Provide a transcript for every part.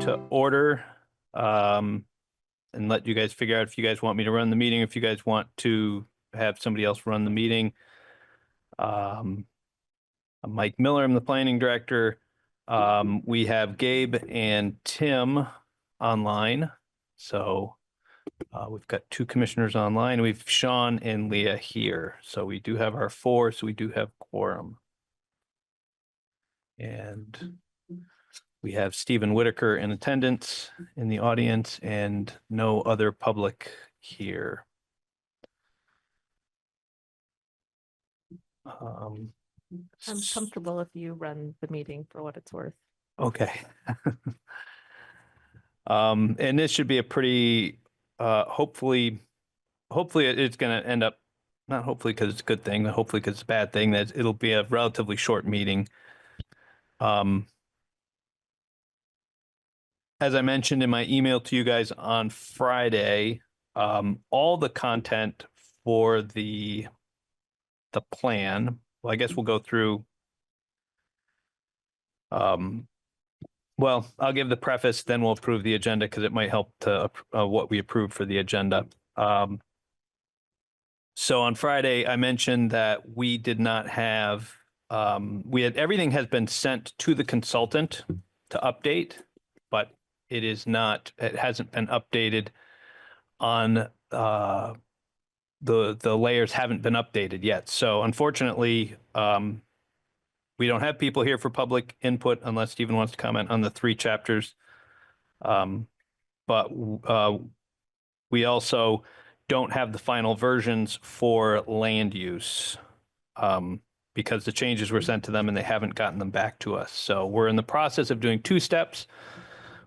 to order and let you guys figure out if you guys want me to run the meeting, if you guys want to have somebody else run the meeting. I'm Mike Miller, I'm the planning director. We have Gabe and Tim online. So we've got two commissioners online. We've Sean and Leah here. So we do have our four, so we do have quorum. And we have Stephen Whitaker in attendance in the audience and no other public here. I'm comfortable if you run the meeting for what it's worth. Okay. And this should be a pretty, hopefully it's going to end up, not hopefully because it's a good thing, but hopefully because it's a bad thing, that it'll be a relatively short meeting. As I mentioned in my email to you guys on Friday, all the content for the plan, well, I guess we'll go through. Well, I'll give the preface, then we'll approve the agenda because it might help to what we approve for the agenda. So on Friday, I mentioned that we did not have, everything has been sent to the consultant to update, but it hasn't been updated on, the layers haven't been updated yet. So unfortunately, we don't have people here for public input unless Stephen wants to comment on the 3 chapters. But we also don't have the final versions for land use because the changes were sent to them and they haven't gotten them back to us. So we're in the process of doing 2 steps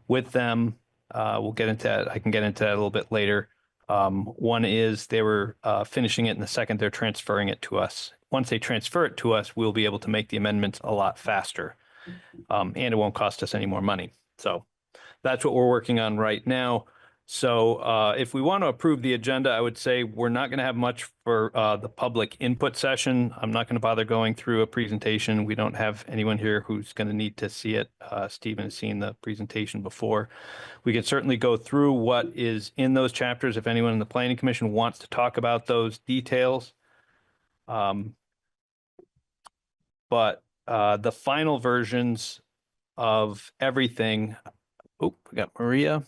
with them. We'll get into that. I can get into that a little bit later. One is they were finishing it, and the second they're transferring it to us. Once they transfer it to us, we'll be able to make the amendments a lot faster, and it won't cost us any more money. So that's what we're working on right now. So if we want to approve the agenda, I would say we're not going to have much for the public input session. I'm not going to bother going through a presentation. We don't have anyone here who's going to need to see it. Stephen has seen the presentation before. We can certainly go through what is in those chapters if anyone in the Planning Commission wants to talk about those details. But the final versions of everything, oh, we got Maria.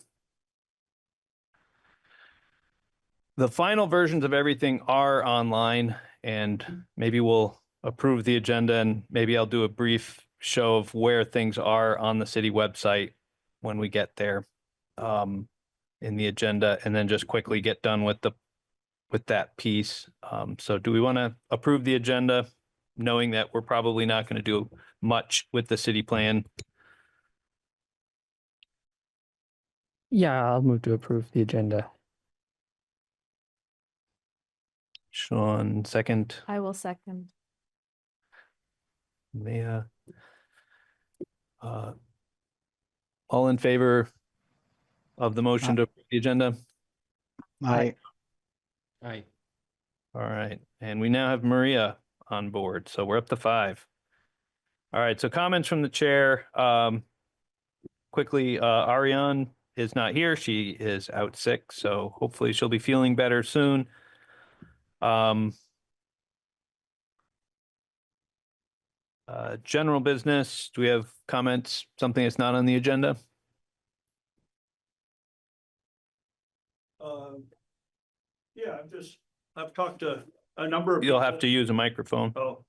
The final versions of everything are online, and maybe we'll approve the agenda, and maybe I'll do a brief show of where things are on the city website when we get there in the agenda, and then just quickly get done with that piece. So do we want to approve the agenda, knowing that we're probably not going to do much with the city plan? Yeah, I'll move to approve the agenda. Sean, second. I will second. Maya. All in favor of the motion to approve the agenda? Aye. Aye. All right. And we now have Maria on board. So we're up to 5. All right. So comments from the chair. Quickly, Ariane is not here. She is out sick. So hopefully she'll be feeling better soon. General business. Do we have comments? Something that's not on the agenda? Yeah, I've talked to a number of You'll people. have to use a microphone. Oh.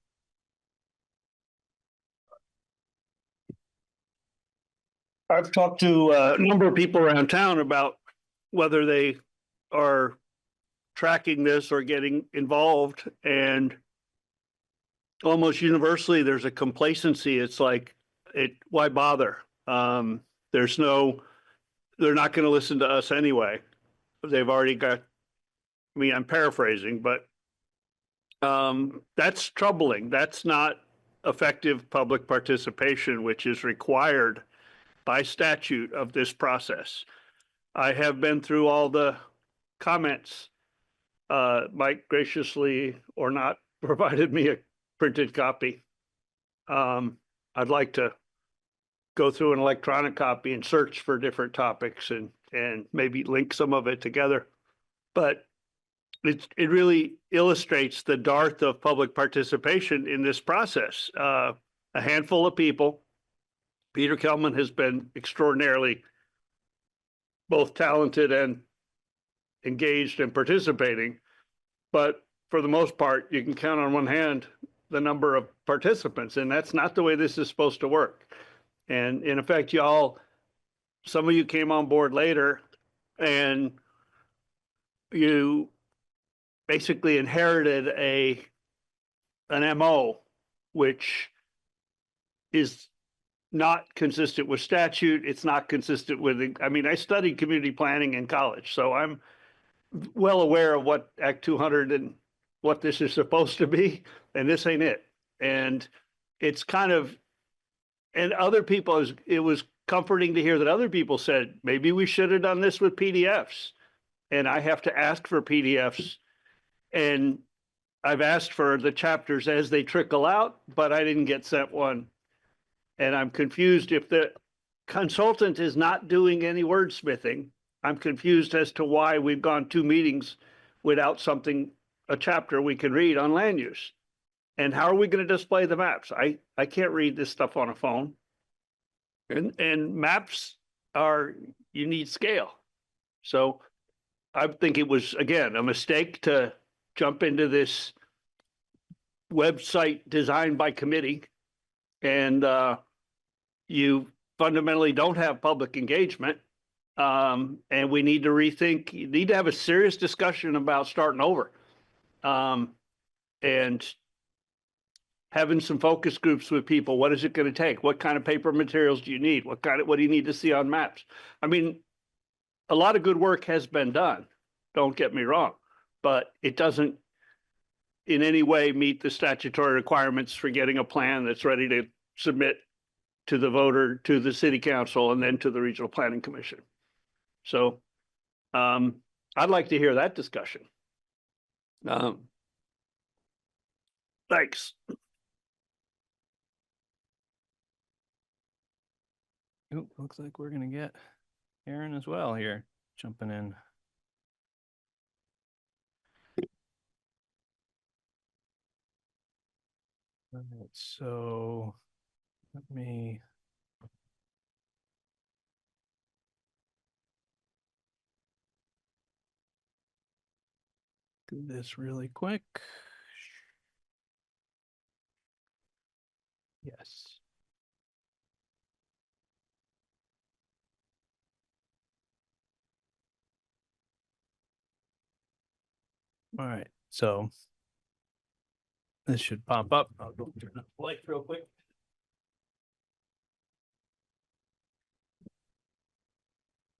I've talked to a number of people around town about whether they are tracking this or getting involved, and almost universally there's a complacency. It's like, why bother? They're not going to listen to us anyway. They've already got, I mean, I'm paraphrasing, but that's troubling. That's not effective public participation, which is required by statute of this process. I have been through all the comments. Mike graciously or not provided me a printed copy. I'd like to go through an electronic copy and search for different topics and maybe link some of it together. But it really illustrates the dearth of public participation in this process. A handful of people. Peter Kelman has been extraordinarily both talented and engaged and participating, but for the most part, you can count on one hand the number of participants, and that's not the way this is supposed to work. And in effect, some of you came on board later, and you basically inherited an MO, which is not consistent with statute. It's not consistent with, I mean, I studied community planning in college, so I'm well aware of what Act 200 and what this is supposed to be, and this ain't it. And it's kind of, and other people, it was comforting to hear that other people said, maybe we should have done this with PDFs. And I have to ask for PDFs, and I've asked for the chapters as they trickle out, but I didn't get sent one. And I'm confused if the consultant is not doing any wordsmithing. I'm confused as to why we've gone 2 meetings without a chapter we can read on land use. And how are we going to display the maps? I can't read this stuff on a phone. And maps you need scale. So I think it was, again, a mistake to jump into this website designed by committee. And you fundamentally don't have public engagement. And we need to rethink, you need to have a serious discussion about starting over. And having some focus groups with people. What is it going to take? What kind of paper materials do you need? What do you need to see on maps? I mean, a lot of good work has been done. Don't get me wrong, but it doesn't in any way meet the statutory requirements for getting a plan that's ready to submit to the voter, to the city council, and then to the regional planning commission. So I'd like to hear that discussion. Thanks. Ooh, looks like we're gonna get Aaron as well here, jumping in. All right, so let me. Do this really quick. Yes. All right, so this should pop up. I'll go turn up the light real quick.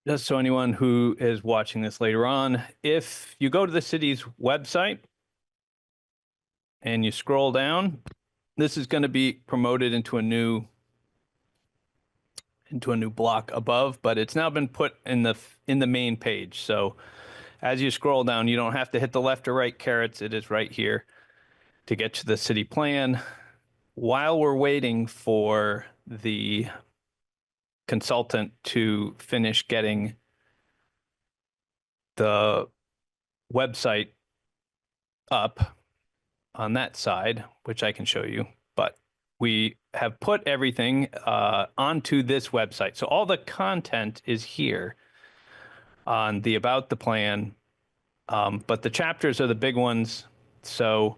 Just so anyone who is watching this later on, if you go to the city's website and you scroll down, this is going to be promoted into a new block above, but it's now been put in the main page. So as you scroll down, you don't have to hit the left or right carrots. It is right here to get to the city plan. While we're waiting for the consultant to finish getting the website up on that side, which I can show you, but we have put everything onto this website. So all the content is here on the About the Plan, but the chapters are the big ones. So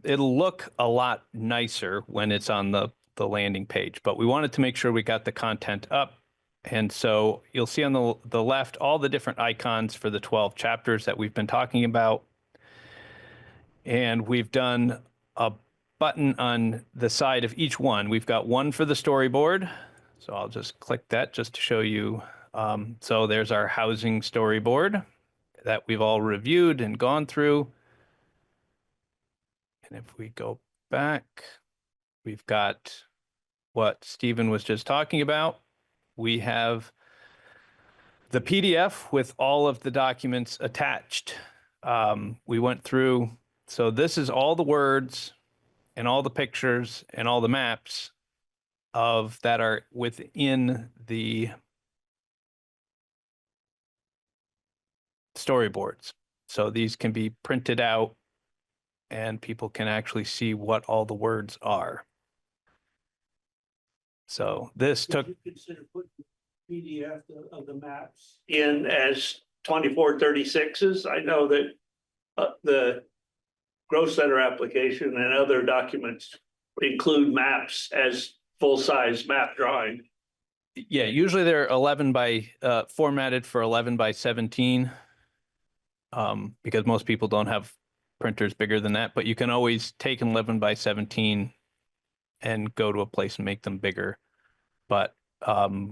it'll look a lot nicer when it's on the landing page, but we wanted to make sure we got the content up. And so you'll see on the left all the different icons for the 12 chapters that we've been talking about. And we've done a button on the side of each one. We've got one for the storyboard. So I'll just click that just to show you. So there's our housing storyboard that we've all reviewed and gone through. And if we go back, we've got what Stephen was just talking about. We have the PDF with all of the documents attached. We went through, so this is all the words and all the pictures and all the maps of that are within the storyboards. So these can be printed out and people can actually see what all the words are. So this took, Would you consider putting PDF of the maps in as 2436s? I know that the Growth Center application and other documents include maps as full-size map drawing. yeah, usually they're 11 by, formatted for 11 by 17. Because most people don't have printers bigger than that, but you can always take an 11 by 17 and go to a place and make them bigger. But I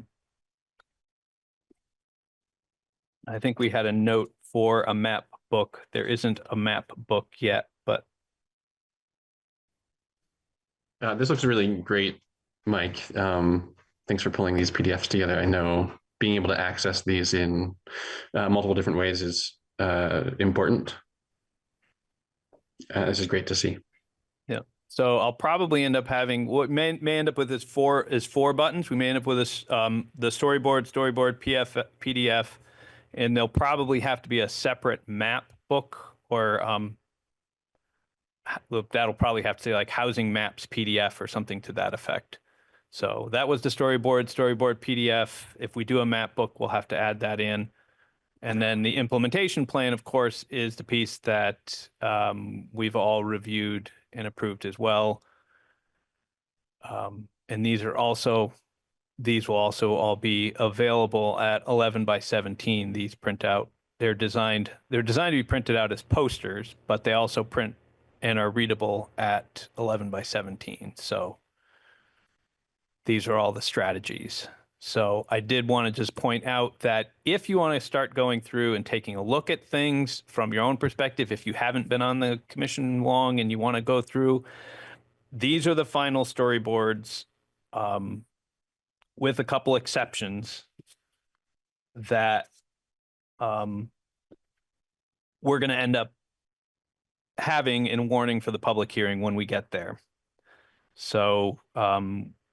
think we had a note for a map book. There isn't a map book yet, but This looks really great, Mike. Thanks for pulling these PDFs together. I know being able to access these in multiple different ways is important. This is great to see. yeah. So I'll probably end up having what may end up with is four buttons. We may end up with this the storyboard, PDF, and there'll probably have to be a separate map book or that'll probably have to say like housing maps PDF or something to that effect. So that was the storyboard PDF. If we do a map book, we'll have to add that in. And then the implementation plan, of course, is the piece that we've all reviewed and approved as well. And these will also all be available at 11 by 17. These print out. They're designed to be printed out as posters, but they also print and are readable at 11 by 17. So these are all the strategies. So I did want to just point out that if you want to start going through and taking a look at things from your own perspective, if you haven't been on the commission long and you want to go through, these are the final storyboards with a couple exceptions that we're going to end up having in warning for the public hearing when we get there. So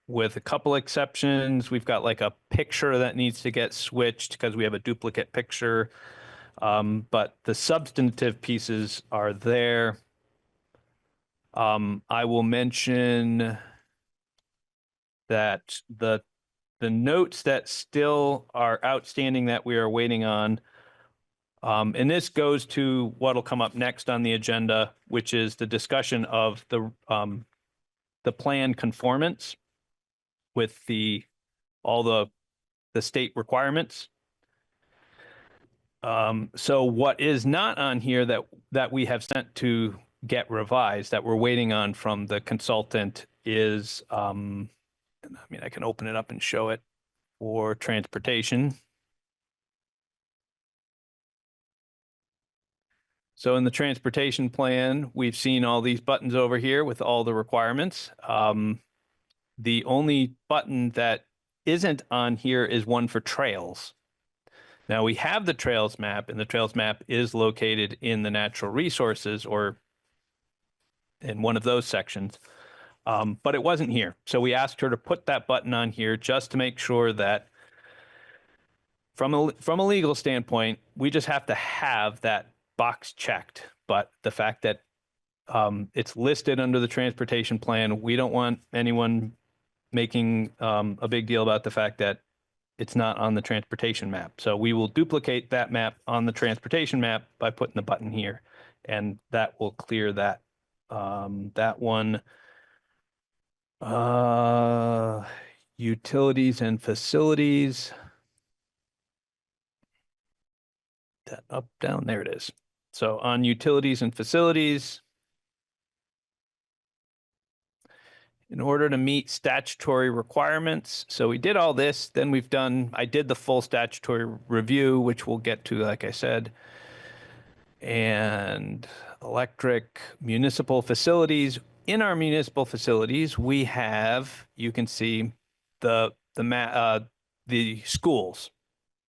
with a couple exceptions, we've got like a picture that needs to get switched because we have a duplicate picture. But the substantive pieces are there. I will mention that the notes that still are outstanding that we are waiting on, and this goes to what'll come up next on the agenda, which is the discussion of the plan conformance with all the state requirements. So what is not on here that we have sent to get revised that we're waiting on from the consultant is, I mean, I can open it up and show it for transportation. So in the transportation plan, we've seen all these buttons over here with all the requirements. The only button that isn't on here is one for trails. Now we have the trails map, and the trails map is located in the natural resources or in one of those sections, but it wasn't here. So we asked her to put that button on here just to make sure that from a legal standpoint, we just have to have that box checked. But the fact that it's listed under the transportation plan, we don't want anyone making a big deal about the fact that it's not on the transportation map. So we will duplicate that map on the transportation map by putting the button here, and that will clear that that one. Utilities and facilities. That up, down, there it is. So on utilities and facilities, in order to meet statutory requirements. So we did all this, then I did the full statutory review, which we'll get to, like I said, and electric municipal facilities. In our municipal facilities, we have, you can see the schools,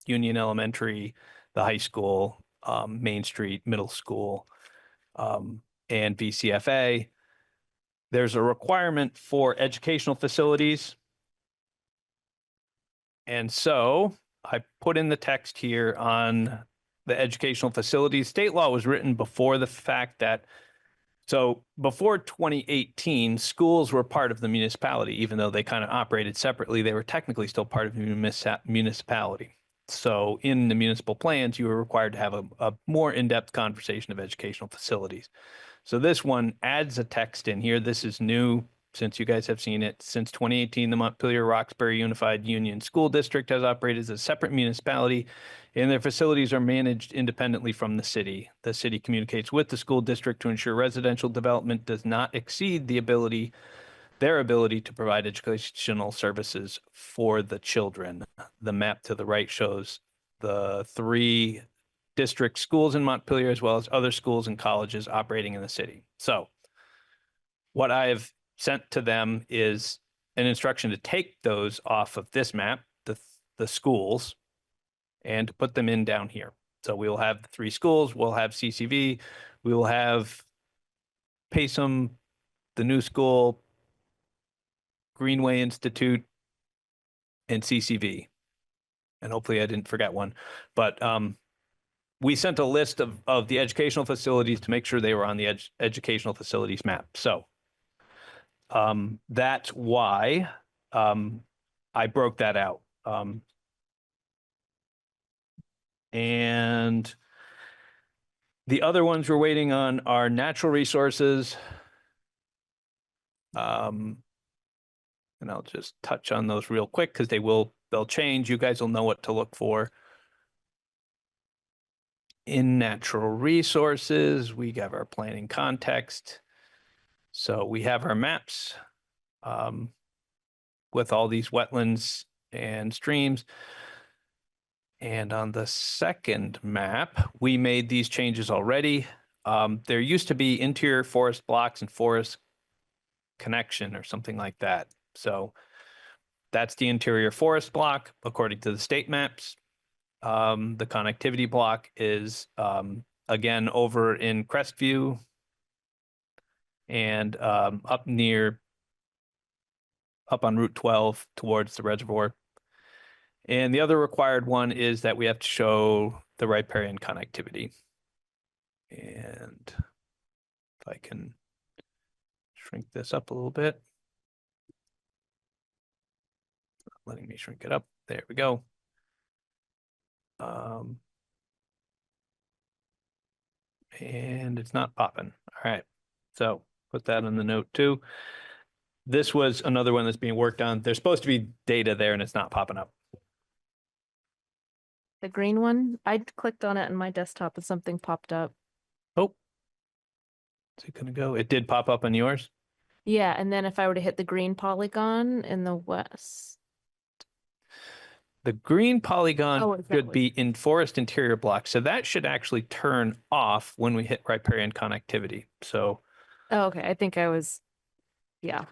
Union Elementary, the high school, Main Street, middle school, and VCFA. There's a requirement for educational facilities. And so I put in the text here on the educational facilities. State law was written before the fact that, so before 2018, schools were part of the municipality, even though they kind of operated separately, they were technically still part of the municipality. So in the municipal plans, you were required to have a more in-depth conversation of educational facilities. So this one adds a text in here. This is new since you guys have seen it. Since 2018, the Montpelier Roxbury Unified Union School District has operated as a separate municipality, and their facilities are managed independently from the city. The city communicates with the school district to ensure residential development does not exceed their ability to provide educational services for the children. The map to the right shows the 3 district schools in Montpelier, as well as other schools and colleges operating in the city. So what I have sent to them is an instruction to take those off of this map, the schools, and to put them in down here. So we will have the 3 schools, we'll have CCV, we will have Pasom, the new school, Greenway Institute, and CCV. And hopefully I didn't forget one, but we sent a list of the educational facilities to make sure they were on the educational facilities map. So that's why I broke that out. And the other ones we're waiting on are natural resources. And I'll just touch on those real quick because they'll change. You guys will know what to look for. In natural resources, we have our planning context. So we have our maps with all these wetlands and streams. And on the second map, we made these changes already. There used to be interior forest blocks and forest connection or something like that. So that's the interior forest block according to the state maps. The connectivity block is again over in Crestview and up on Route 12 towards the reservoir. And the other required one is that we have to show the riparian connectivity. And if I can shrink this up a little bit. Letting me shrink it up. There we go. And it's not popping. All right. So put that in the note too. This was another one that's being worked on. There's supposed to be data there and it's not popping up. The green one, I clicked on it on my desktop and something popped up. Oh, is it gonna go? It did pop up on yours? Yeah, and then if I were to hit the green polygon in the west. The green polygon Oh, is that should what- be in forest interior block. So that should actually turn off when we hit riparian connectivity. So Oh, okay. I think I was, yeah,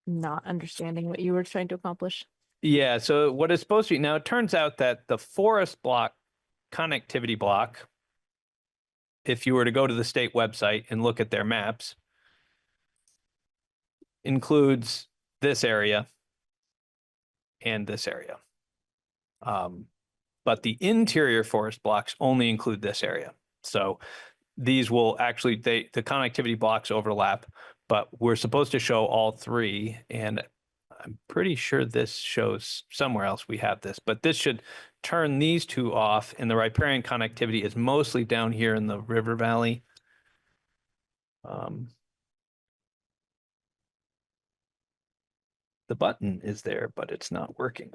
not understanding what you were trying to accomplish. yeah, so what it's supposed to be now, it turns out that the forest block connectivity block, if you were to go to the state website and look at their maps, includes this area and this area. But the interior forest blocks only include this area. So these will actually, the connectivity blocks overlap, but we're supposed to show all 3. And I'm pretty sure this shows somewhere else we have this, but this should turn these 2 off. And the riparian connectivity is mostly down here in the river valley. The button is there, but it's not working.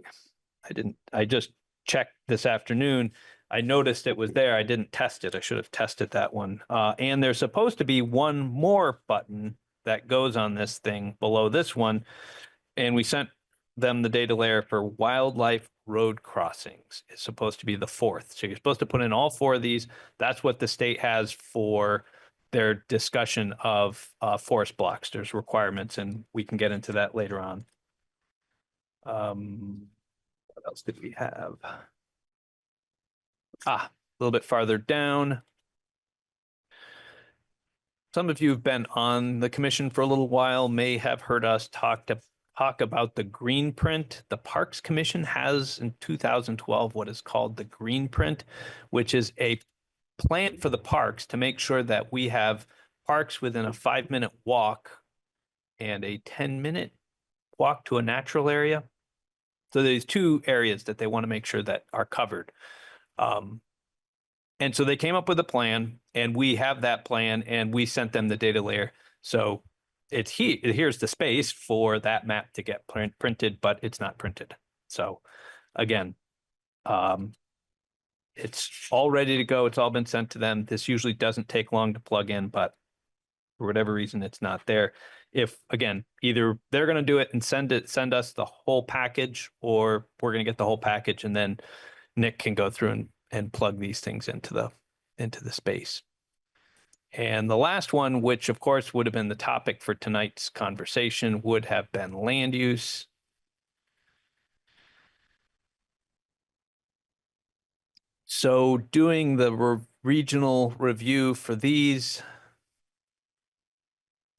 I just checked this afternoon. I noticed it was there. I didn't test it. I should have tested that one. And there's supposed to be one more button that goes on this thing below this one. And we sent them the data layer for wildlife road crossings. It's supposed to be the 4th. So you're supposed to put in all 4 of these. That's what the state has for their discussion of forest blocks. There's requirements, and we can get into that later on. What else did we have? A little bit farther down. Some of you have been on the commission for a little while, may have heard us talk talk about the green print. The Parks Commission has in 2012 what is called the green print, which is a plan for the parks to make sure that we have parks within a 5-minute walk and a 10-minute walk to a natural area. So there's two areas that they want to make sure that are covered. And so they came up with a plan, and we have that plan, and we sent them the data layer. So it's here's the space for that map to get printed, but it's not printed. So again, it's all ready to go. It's all been sent to them. This usually doesn't take long to plug in, but for whatever reason, it's not there. If again, either they're going to do it and send us the whole package, or we're going to get the whole package, and then Nick can go through and plug these things into the space. And the last one, which of course would have been the topic for tonight's conversation, would have been land use. So doing the regional review for these,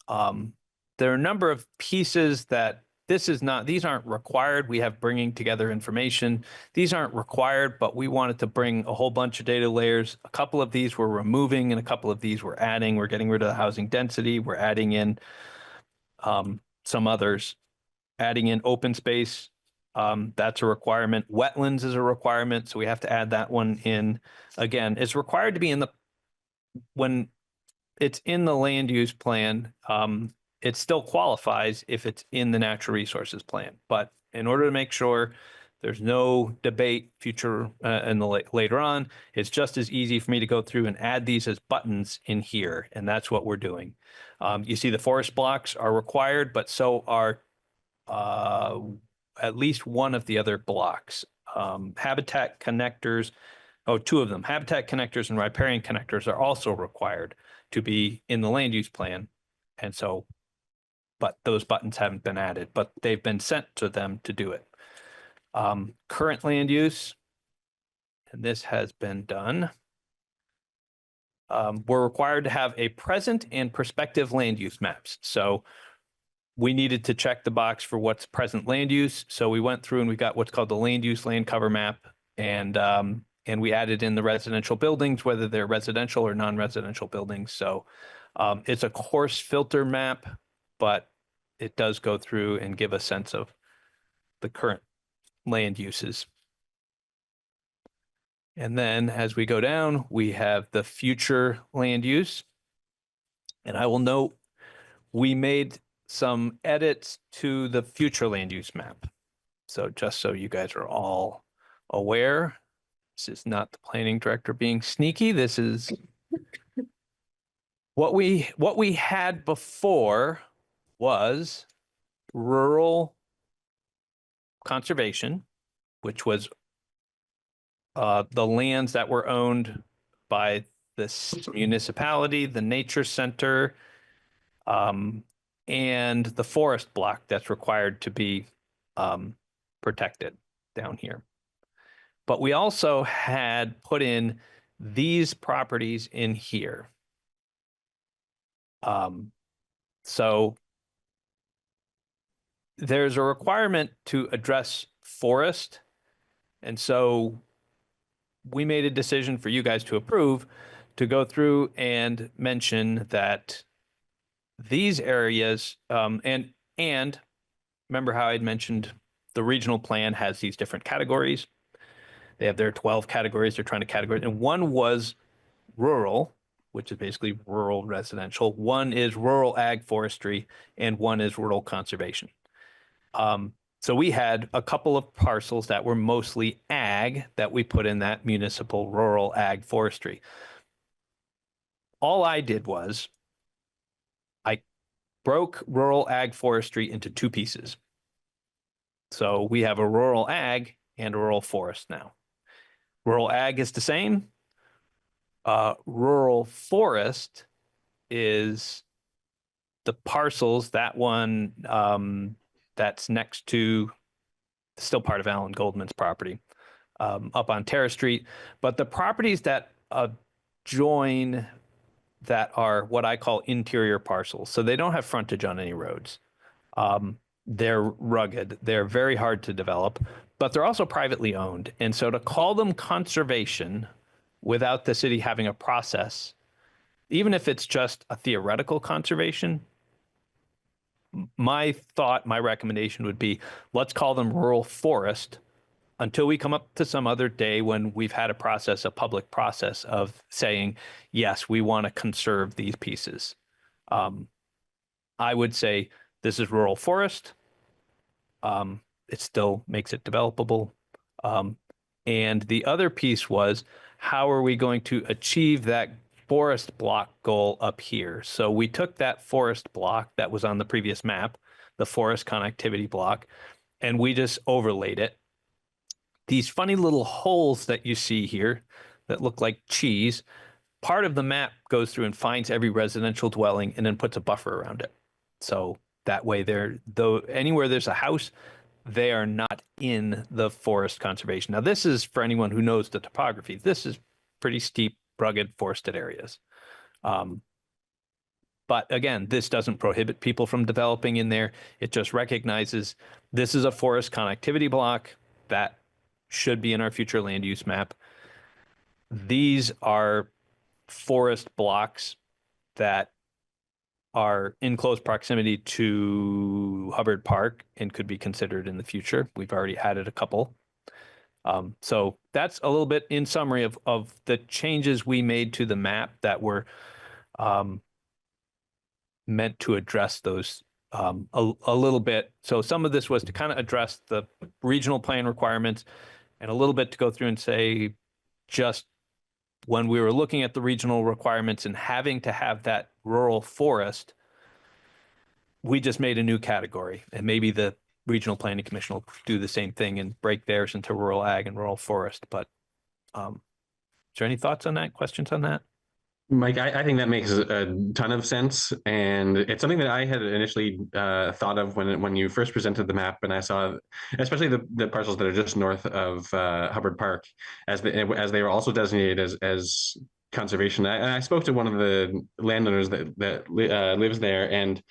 there are a number of pieces that these aren't required. We have bringing together information. These aren't required, but we wanted to bring a whole bunch of data layers. A couple of these we're removing and a couple of these we're adding. We're getting rid of the housing density. We're adding in some others, adding in open space. That's a requirement. Wetlands is a requirement, so we have to add that one in. Again, it's required to be when it's in the land use plan. It still qualifies if it's in the natural resources plan. But in order to make sure there's no debate later on, it's just as easy for me to go through and add these as buttons in here. And that's what we're doing. You see the forest blocks are required, but so are at least one of the other blocks. Habitat connectors, two of them, habitat connectors and riparian connectors are also required to be in the land use plan. And so, but those buttons haven't been added, but they've been sent to them to do it. Current land use, and this has been done. We're required to have a present and prospective land use maps. So we needed to check the box for what's present land use. So we went through and we got what's called the land use land cover map, and we added in the residential buildings, whether they're residential or non-residential buildings. So it's a coarse filter map, but it does go through and give a sense of the current land uses. And then as we go down, we have the future land use. And I will note, we made some edits to the future land use map. So just so you guys are all aware, this is not the planning director being sneaky. This is what we had before was rural conservation, which was the lands that were owned by this municipality, the nature center, and the forest block that's required to be protected down here. But we also had put in these properties in here. So there's a requirement to address forest. And so we made a decision for you guys to approve to go through and mention that these areas, and remember how I'd mentioned the regional plan has these different categories. They have their 12 categories they're trying to categorize, and one was rural, which is basically rural residential. One is rural ag forestry, and one is rural conservation. So we had a couple of parcels that were mostly ag that we put in that municipal rural ag forestry. All I did was I broke rural ag forestry into two pieces. So we have a rural ag and a rural forest now. Rural ag is the same. Rural forest is the parcels, that one that's next to, still part of Alan Goldman's property, up on Terrace Street. But the properties that join that are what I call interior parcels. So they don't have frontage on any roads. they're rugged, they're very hard to develop, but they're also privately owned. And so to call them conservation without the city having a process, even if it's just a theoretical conservation, my thought, my recommendation would be, let's call them rural forest until we come up to some other day when we've had a process, a public process of saying, yes, we want to conserve these pieces. I would say this is rural forest. It still makes it developable. And the other piece was, how are we going to achieve that forest block goal up here? So we took that forest block that was on the previous map, the forest connectivity block, and we just overlaid it. These funny little holes that you see here that look like cheese, part of the map goes through and finds every residential dwelling and then puts a buffer around it. So that way though anywhere there's a house, they are not in the forest conservation. Now, this is for anyone who knows the topography. This is pretty steep, rugged forested areas. But again, this doesn't prohibit people from developing in there. It just recognizes this is a forest connectivity block that should be in our future land use map. These are forest blocks that are in close proximity to Hubbard Park and could be considered in the future. We've already added a couple. So that's a little bit in summary of the changes we made to the map that were meant to address those a little bit. So some of this was to kind of address the regional plan requirements and a little bit to go through and say, just when we were looking at the regional requirements and having to have that rural forest, we just made a new category, and maybe the Regional Planning Commission will do the same thing and break theirs into rural ag and rural forest. But is there any thoughts on that? Questions on that? Mike, I think that makes a ton of sense, and it's something that I had initially thought of when you first presented the map, and I saw, especially the parcels that are just north of Hubbard Park, as they were also designated as conservation. I spoke to one of the landowners that lives there, and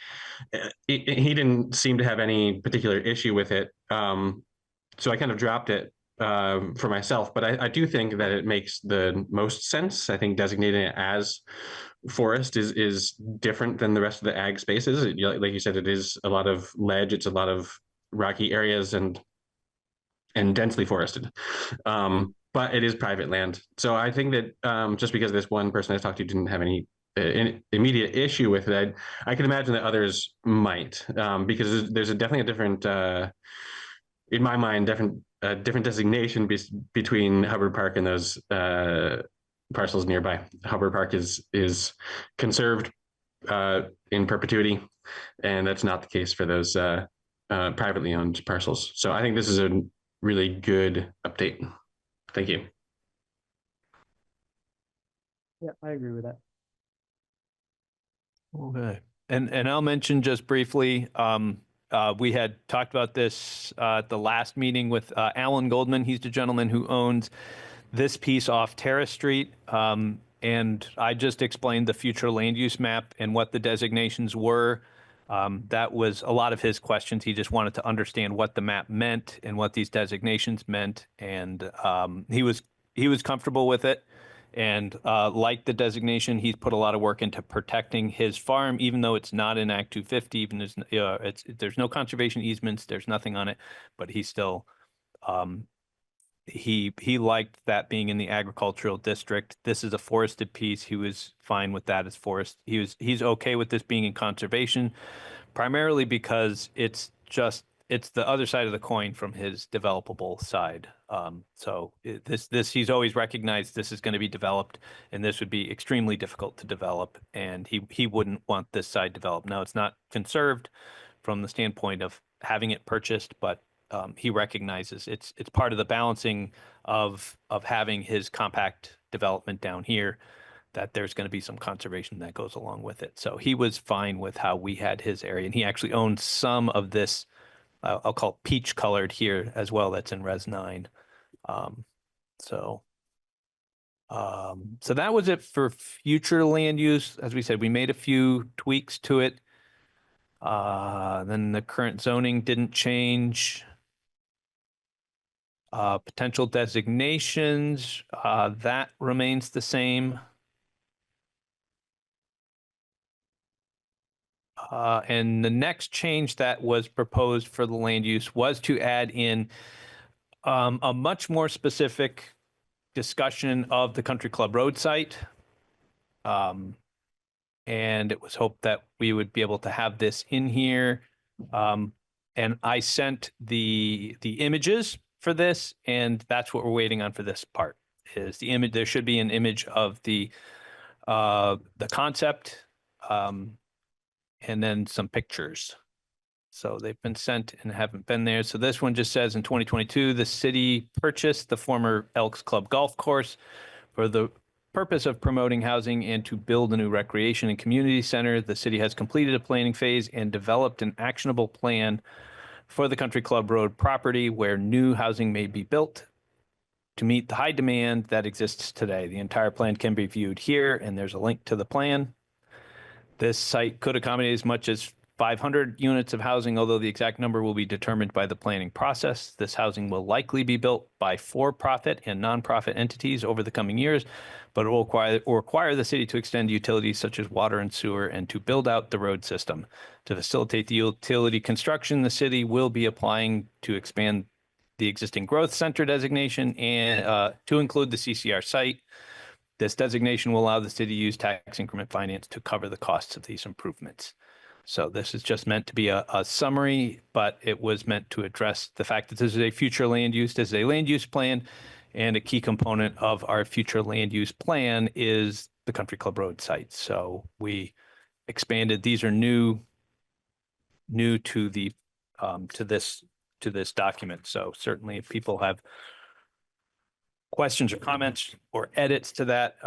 he didn't seem to have any particular issue with it. So I kind of dropped it for myself, but I do think that it makes the most sense. I think designating it as forest is different than the rest of the ag spaces. Like you said, it is a lot of ledge, it's a lot of rocky areas and densely forested. But it is private land. So I think that just because this one person I talked to didn't have any immediate issue with it, I can imagine that others might, because there's definitely a different, in my mind, different designation between Hubbard Park and those parcels nearby. Hubbard Park is conserved in perpetuity, and that's not the case for those privately owned parcels. So I think this is a really good update. Thank you. Yeah, I agree with that. Okay. And I'll mention just briefly, we had talked about this at the last meeting with Alan Goldman. He's the gentleman who owns this piece off Terrace Street. And I just explained the future land use map and what the designations were. That was a lot of his questions. He just wanted to understand what the map meant and what these designations meant. And he was comfortable with it. And like the designation, he's put a lot of work into protecting his farm, even though it's not in Act 250, even there's no conservation easements, there's nothing on it, but he still, he liked that being in the agricultural district. This is a forested piece. He was fine with that as forest. He's okay with this being in conservation, primarily because it's the other side of the coin from his developable side. He's always recognized this is going to be developed, and this would be extremely difficult to develop, and he wouldn't want this side developed. Now, it's not conserved from the standpoint of having it purchased, but he recognizes it's part of the balancing of having his compact development down here, that there's going to be some conservation that goes along with it. So he was fine with how we had his area, and he actually owns some of this, I'll call it peach colored here as well, that's in Res 9. So that was it for future land use. As we said, we made a few tweaks to it. Then the current zoning didn't change. Potential designations, that remains the same. And the next change that was proposed for the land use was to add in a much more specific discussion of the Country Club Road site. And it was hoped that we would be able to have this in here. And I sent the images for this, and that's what we're waiting on for this part, is the image. There should be an image of the concept, and then some pictures. So they've been sent and haven't been there. So this one just says in 2022, the city purchased the former Elks Club golf course for the purpose of promoting housing and to build a new recreation and community center. The city has completed a planning phase and developed an actionable plan for the Country Club Road property where new housing may be built to meet the high demand that exists today. The entire plan can be viewed here, and there's a link to the plan. This site could accommodate as much as 500 units of housing, although the exact number will be determined by the planning process. This housing will likely be built by for-profit and nonprofit entities over the coming years, but it will require the city to extend utilities such as water and sewer and to build out the road system. To facilitate the utility construction, the city will be applying to expand the existing growth center designation and to include the CCR site. This designation will allow the city to use tax increment finance to cover the costs of these improvements. So this is just meant to be a summary, but it was meant to address the fact that this is a future land use. This is a land use plan, and a key component of our future land use plan is the Country Club Road site. So we expanded. These are new to the to this document. So certainly, if people have questions or comments or edits to that,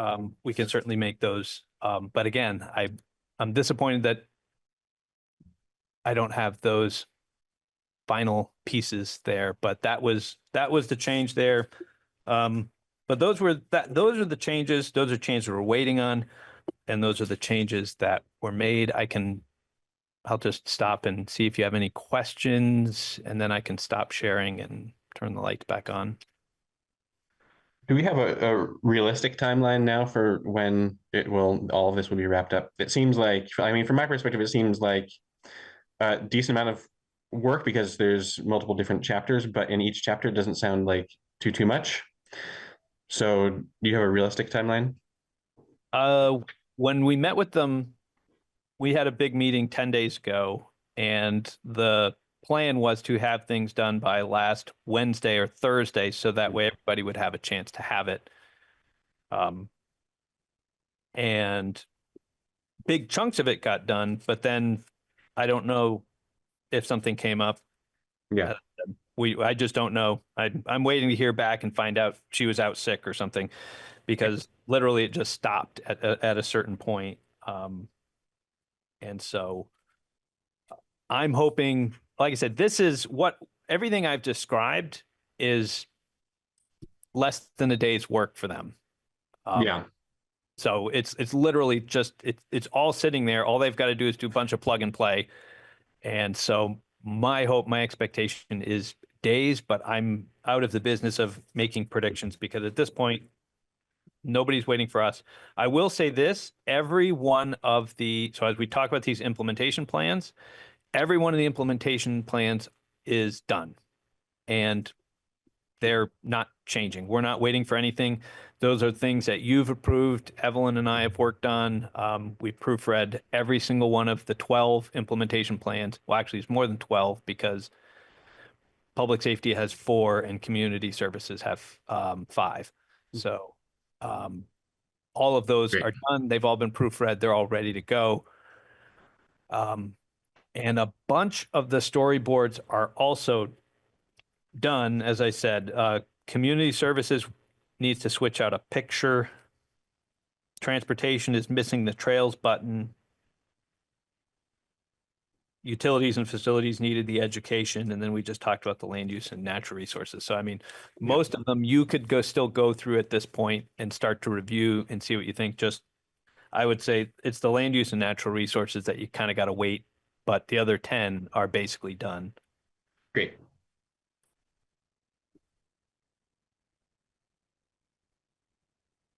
we can certainly make those. But again, I'm disappointed that I don't have those final pieces there, but that was the change there. But those are the changes. Those are changes we're waiting on, and those are the changes that were made. I'll just stop and see if you have any questions, and then I can stop sharing and turn the lights back on. Do we have a realistic timeline now for when all of this will be wrapped up? It seems like, I mean, from my perspective, it seems like a decent amount of work because there's multiple different chapters, but in each chapter it doesn't sound like too much. So do you have a realistic timeline? When we met with them, we had a big meeting 10 days ago, and the plan was to have things done by last Wednesday or Thursday, so that way everybody would have a chance to have it. And big chunks of it got done, but then I don't know if something came up. Yeah. I just don't know. I'm waiting to hear back and find out she was out sick or something, because literally it just stopped at a certain point. And so I'm hoping, like I said, this is what everything I've described is less than a day's work for them. Yeah. So it's literally just, it's all sitting there. All they've got to do is do a bunch of plug and play. And so my expectation is days, but I'm out of the business of making predictions because at this point, nobody's waiting for us. I will say this, every one of so as we talk about these implementation plans, every one of the implementation plans is done and they're not changing. We're not waiting for anything. Those are things that you've approved. Evelyn and I have worked on. We've proofread every single one of the 12 implementation plans. Well, actually, it's more than 12 because public safety has 4 and community services have 5. So all of those Great. are done. They've all been proofread. They're all ready to go. And a bunch of the storyboards are also done. As I said, community services needs to switch out a picture. Transportation is missing the trails button. Utilities and facilities needed the education. And then we just talked about the land use and natural resources. So, I mean, most of them you could still go through at this point and start to review and see what you think. Just, I would say it's the land use and natural resources that you kind of got to wait but the other 10 are basically done. Great.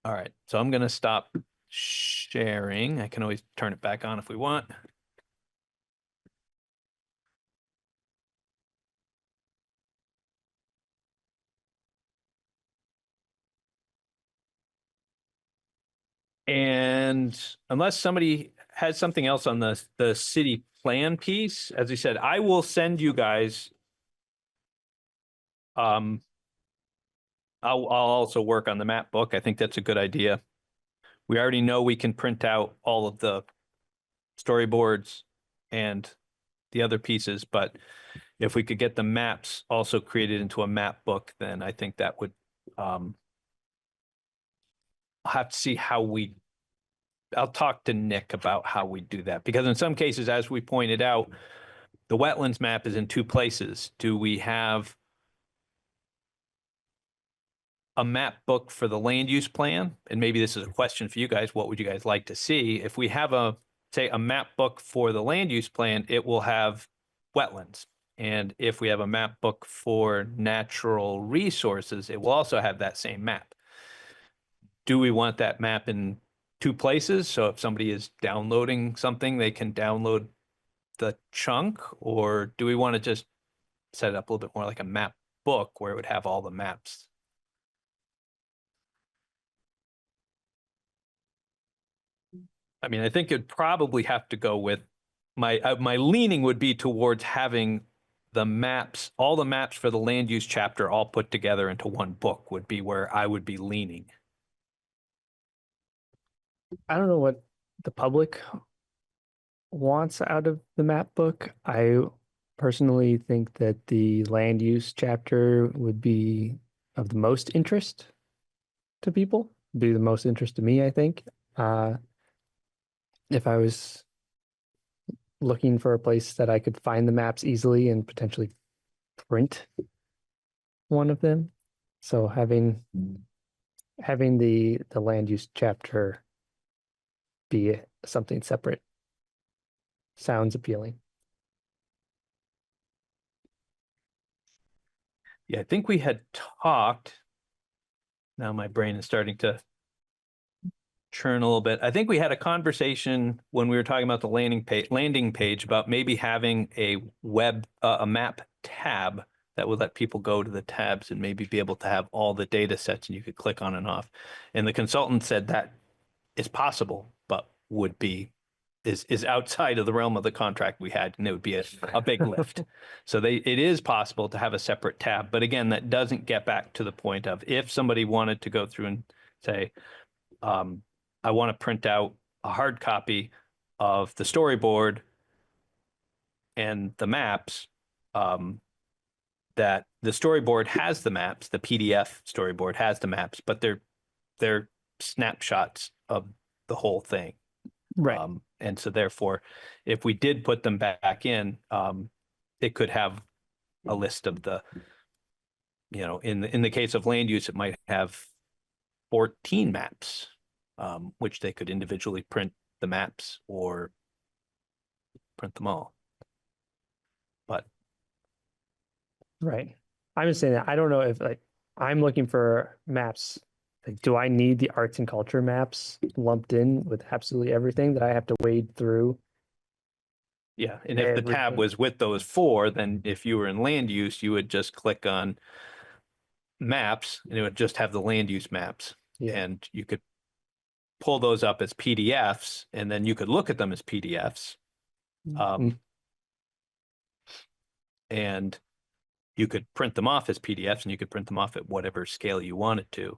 All right, so I'm gonna stop sharing. I can always turn it back on if we want. And unless somebody has something else on the city plan piece, as I said, I will send you guys. I'll also work on the map book. I think that's a good idea. We already know we can print out all of the storyboards and the other pieces, but if we could get the maps also created into a map book, then I think that would, I'll have to see how I'll talk to Nick about how we do that, because in some cases, as we pointed out, the wetlands map is in two places. Do we have a map book for the land use plan? And maybe this is a question for you guys. What would you guys like to see? If we have say a map book for the land use plan, it will have wetlands. And if we have a map book for natural resources, it will also have that same map. Do we want that map in two places? So if somebody is downloading something, they can download the chunk, or do we want to just set it up a little bit more like a map book where it would have all the maps? I mean, I think it'd probably have to go with my leaning would be towards having the maps, all the maps for the land use chapter all put together into one book would be where I would be leaning. I don't know what the public wants out of the map book. I personally think that the land use chapter would be of the most interest to people, be the most interest to me, I think. If I was looking for a place that I could find the maps easily and potentially print one of them. So having the land use chapter be something separate sounds appealing. Yeah, I think we had talked. Now my brain is starting to churn a little bit. I think we had a conversation when we were talking about the landing page about maybe having a a map tab that would let people go to the tabs and maybe be able to have all the data sets and you could click on and off. And the consultant said that is possible, but is outside of the realm of the contract we had, and it would be a big lift. So it is possible to have a separate tab, but again, that doesn't get back to the point of if somebody wanted to go through and say, I want to print out a hard copy of the storyboard and the maps, that the storyboard has the maps, the PDF storyboard has the maps, but they're snapshots of the whole thing. Right. And so therefore, if we did put them back in, it could have a list of the, in the case of land use, it might have 14 maps, which they could individually print the maps or print them all. But Right. I'm just saying that I don't know if I'm looking for maps. Like, do I need the arts and culture maps lumped in with absolutely everything that I have to wade through? yeah, and if the tab Everything. was with those 4, then if you were in land use, you would just click on maps and it would just have the land use maps. Yeah. And you could pull those up as PDFs and then you could look at them as PDFs. And you could print them off as PDFs and you could print them off at whatever scale you wanted to.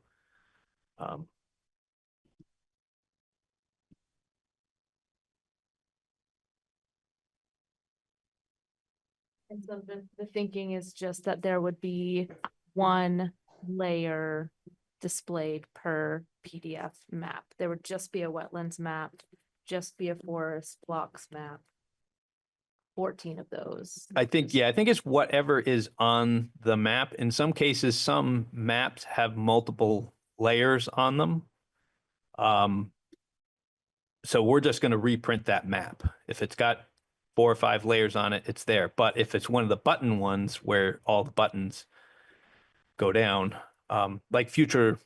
And so the thinking is just that there would be one layer displayed per PDF map. There would just be a wetlands map, just be a forest blocks map. 14 of those. I think it's whatever is on the map. In some cases, some maps have multiple layers on them. So we're just going to reprint that map. If it's got 4 or 5 layers on it, it's there. But if it's one of the button ones where all the buttons go down, like future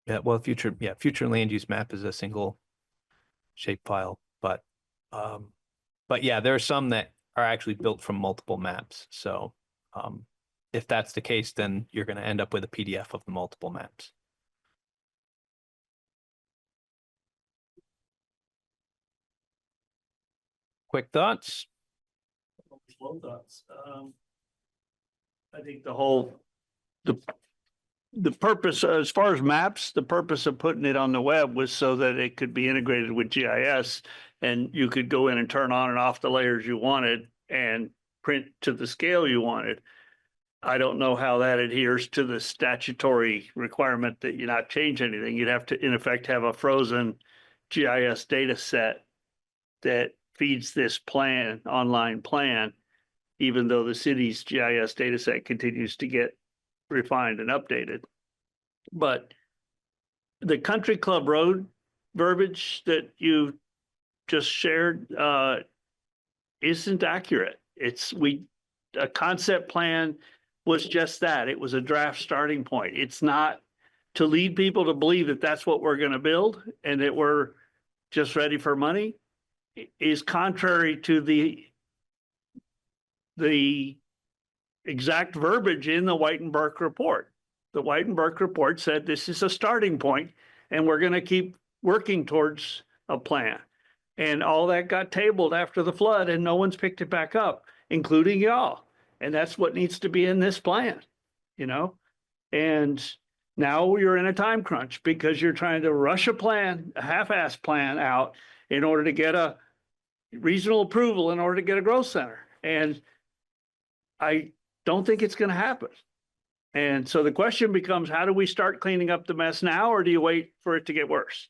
land use map is a single shape file, but yeah, there are some that are actually built from multiple maps. So if that's the case, then you're going to end up with a PDF of the multiple maps. Quick thoughts? Slow thoughts. I think the purpose, as far as maps, the purpose of putting it on the web was so that it could be integrated with GIS, and you could go in and turn on and off the layers you wanted and print to the scale you wanted. I don't know how that adheres to the statutory requirement that you not change anything. You'd have to, in effect, have a frozen GIS data set that feeds this online plan, even though the city's GIS data set continues to get refined and updated. But the country club road verbiage that you just shared isn't accurate. A concept plan was just that. It was a draft starting point. It's not to lead people to believe that that's what we're going to build and that we're just ready for money is contrary to the exact verbiage in the White and Burke report. The White and Burke report said this is a starting point and we're going to keep working towards a plan. And all that got tabled after the flood and no one's picked it back up, including y'all. And that's what needs to be in this plan, you know? And now you're in a time crunch because you're trying to rush a plan, a half-ass plan out in order to get a regional approval, in order to get a growth center. And I don't think it's going to happen. And so the question becomes, how do we start cleaning up the mess now, or do you wait for it to get worse?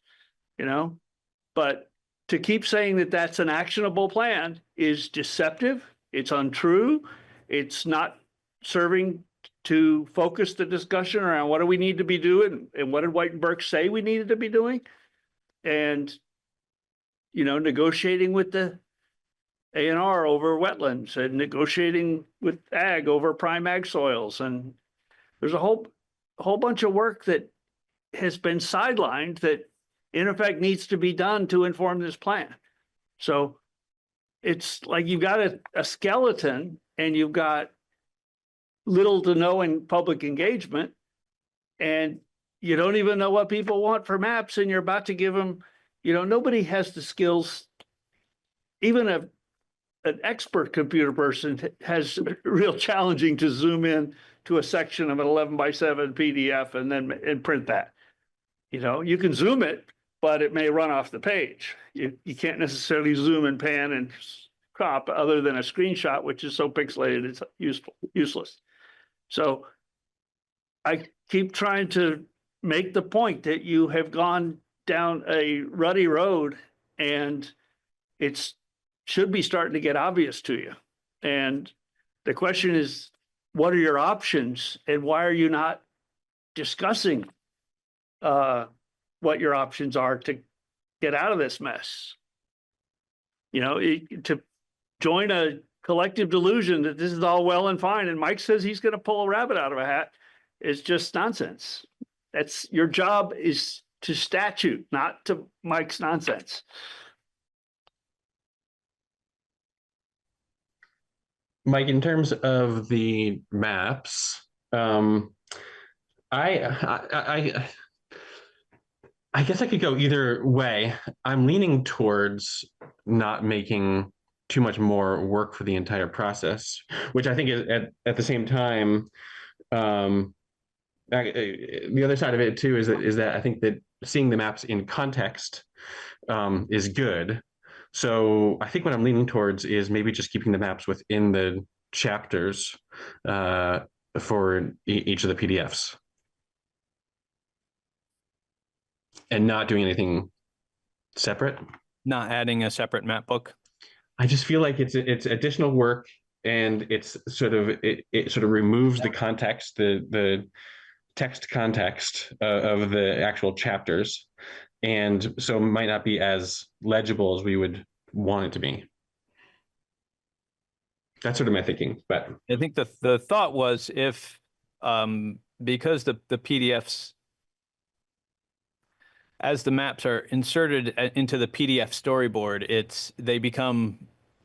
You know, but to keep saying that that's an actionable plan is deceptive. It's untrue. It's not serving to focus the discussion around what do we need to be doing and what did White and Burke say we needed to be doing? And, you know, negotiating with the A&R over wetlands and negotiating with ag over prime ag soils. And there's a whole bunch of work that has been sidelined that in effect needs to be done to inform this plan. So it's like you've got a skeleton and you've got little to no in public engagement, and you don't even know what people want for maps, and you're about to give them, you know, nobody has the skills. Even an expert computer person has real challenging to zoom in to a section of an 11x7 PDF and print that. You know, you can zoom it, but it may run off the page. You can't necessarily zoom and pan and crop other than a screenshot, which is so pixelated it's useless. So I keep trying to make the point that you have gone down a ruddy road and it's should be starting to get obvious to you. And the question is, what are your options and why are you not discussing what your options are to get out of this mess? You know, to join a collective delusion that this is all well and fine and Mike says he's going to pull a rabbit out of a hat is just nonsense. That's your job is to statute, not to Mike's nonsense. Mike, in terms of the maps, I guess I could go either way. I'm leaning towards not making too much more work for the entire process, which I think is at the same time, the other side of it too is that I think that seeing the maps in context is good. So I think what I'm leaning towards is maybe just keeping the maps within the chapters for each of the PDFs. And not doing anything separate. Not adding a separate map book. I just feel like it's additional work, and it's sort of it sort of removes the context, the text context of the actual chapters, and so might not be as legible as we would want it to be. That's sort of my thinking, but I think the thought was if, because the PDFs, as the maps are inserted into the PDF storyboard, they become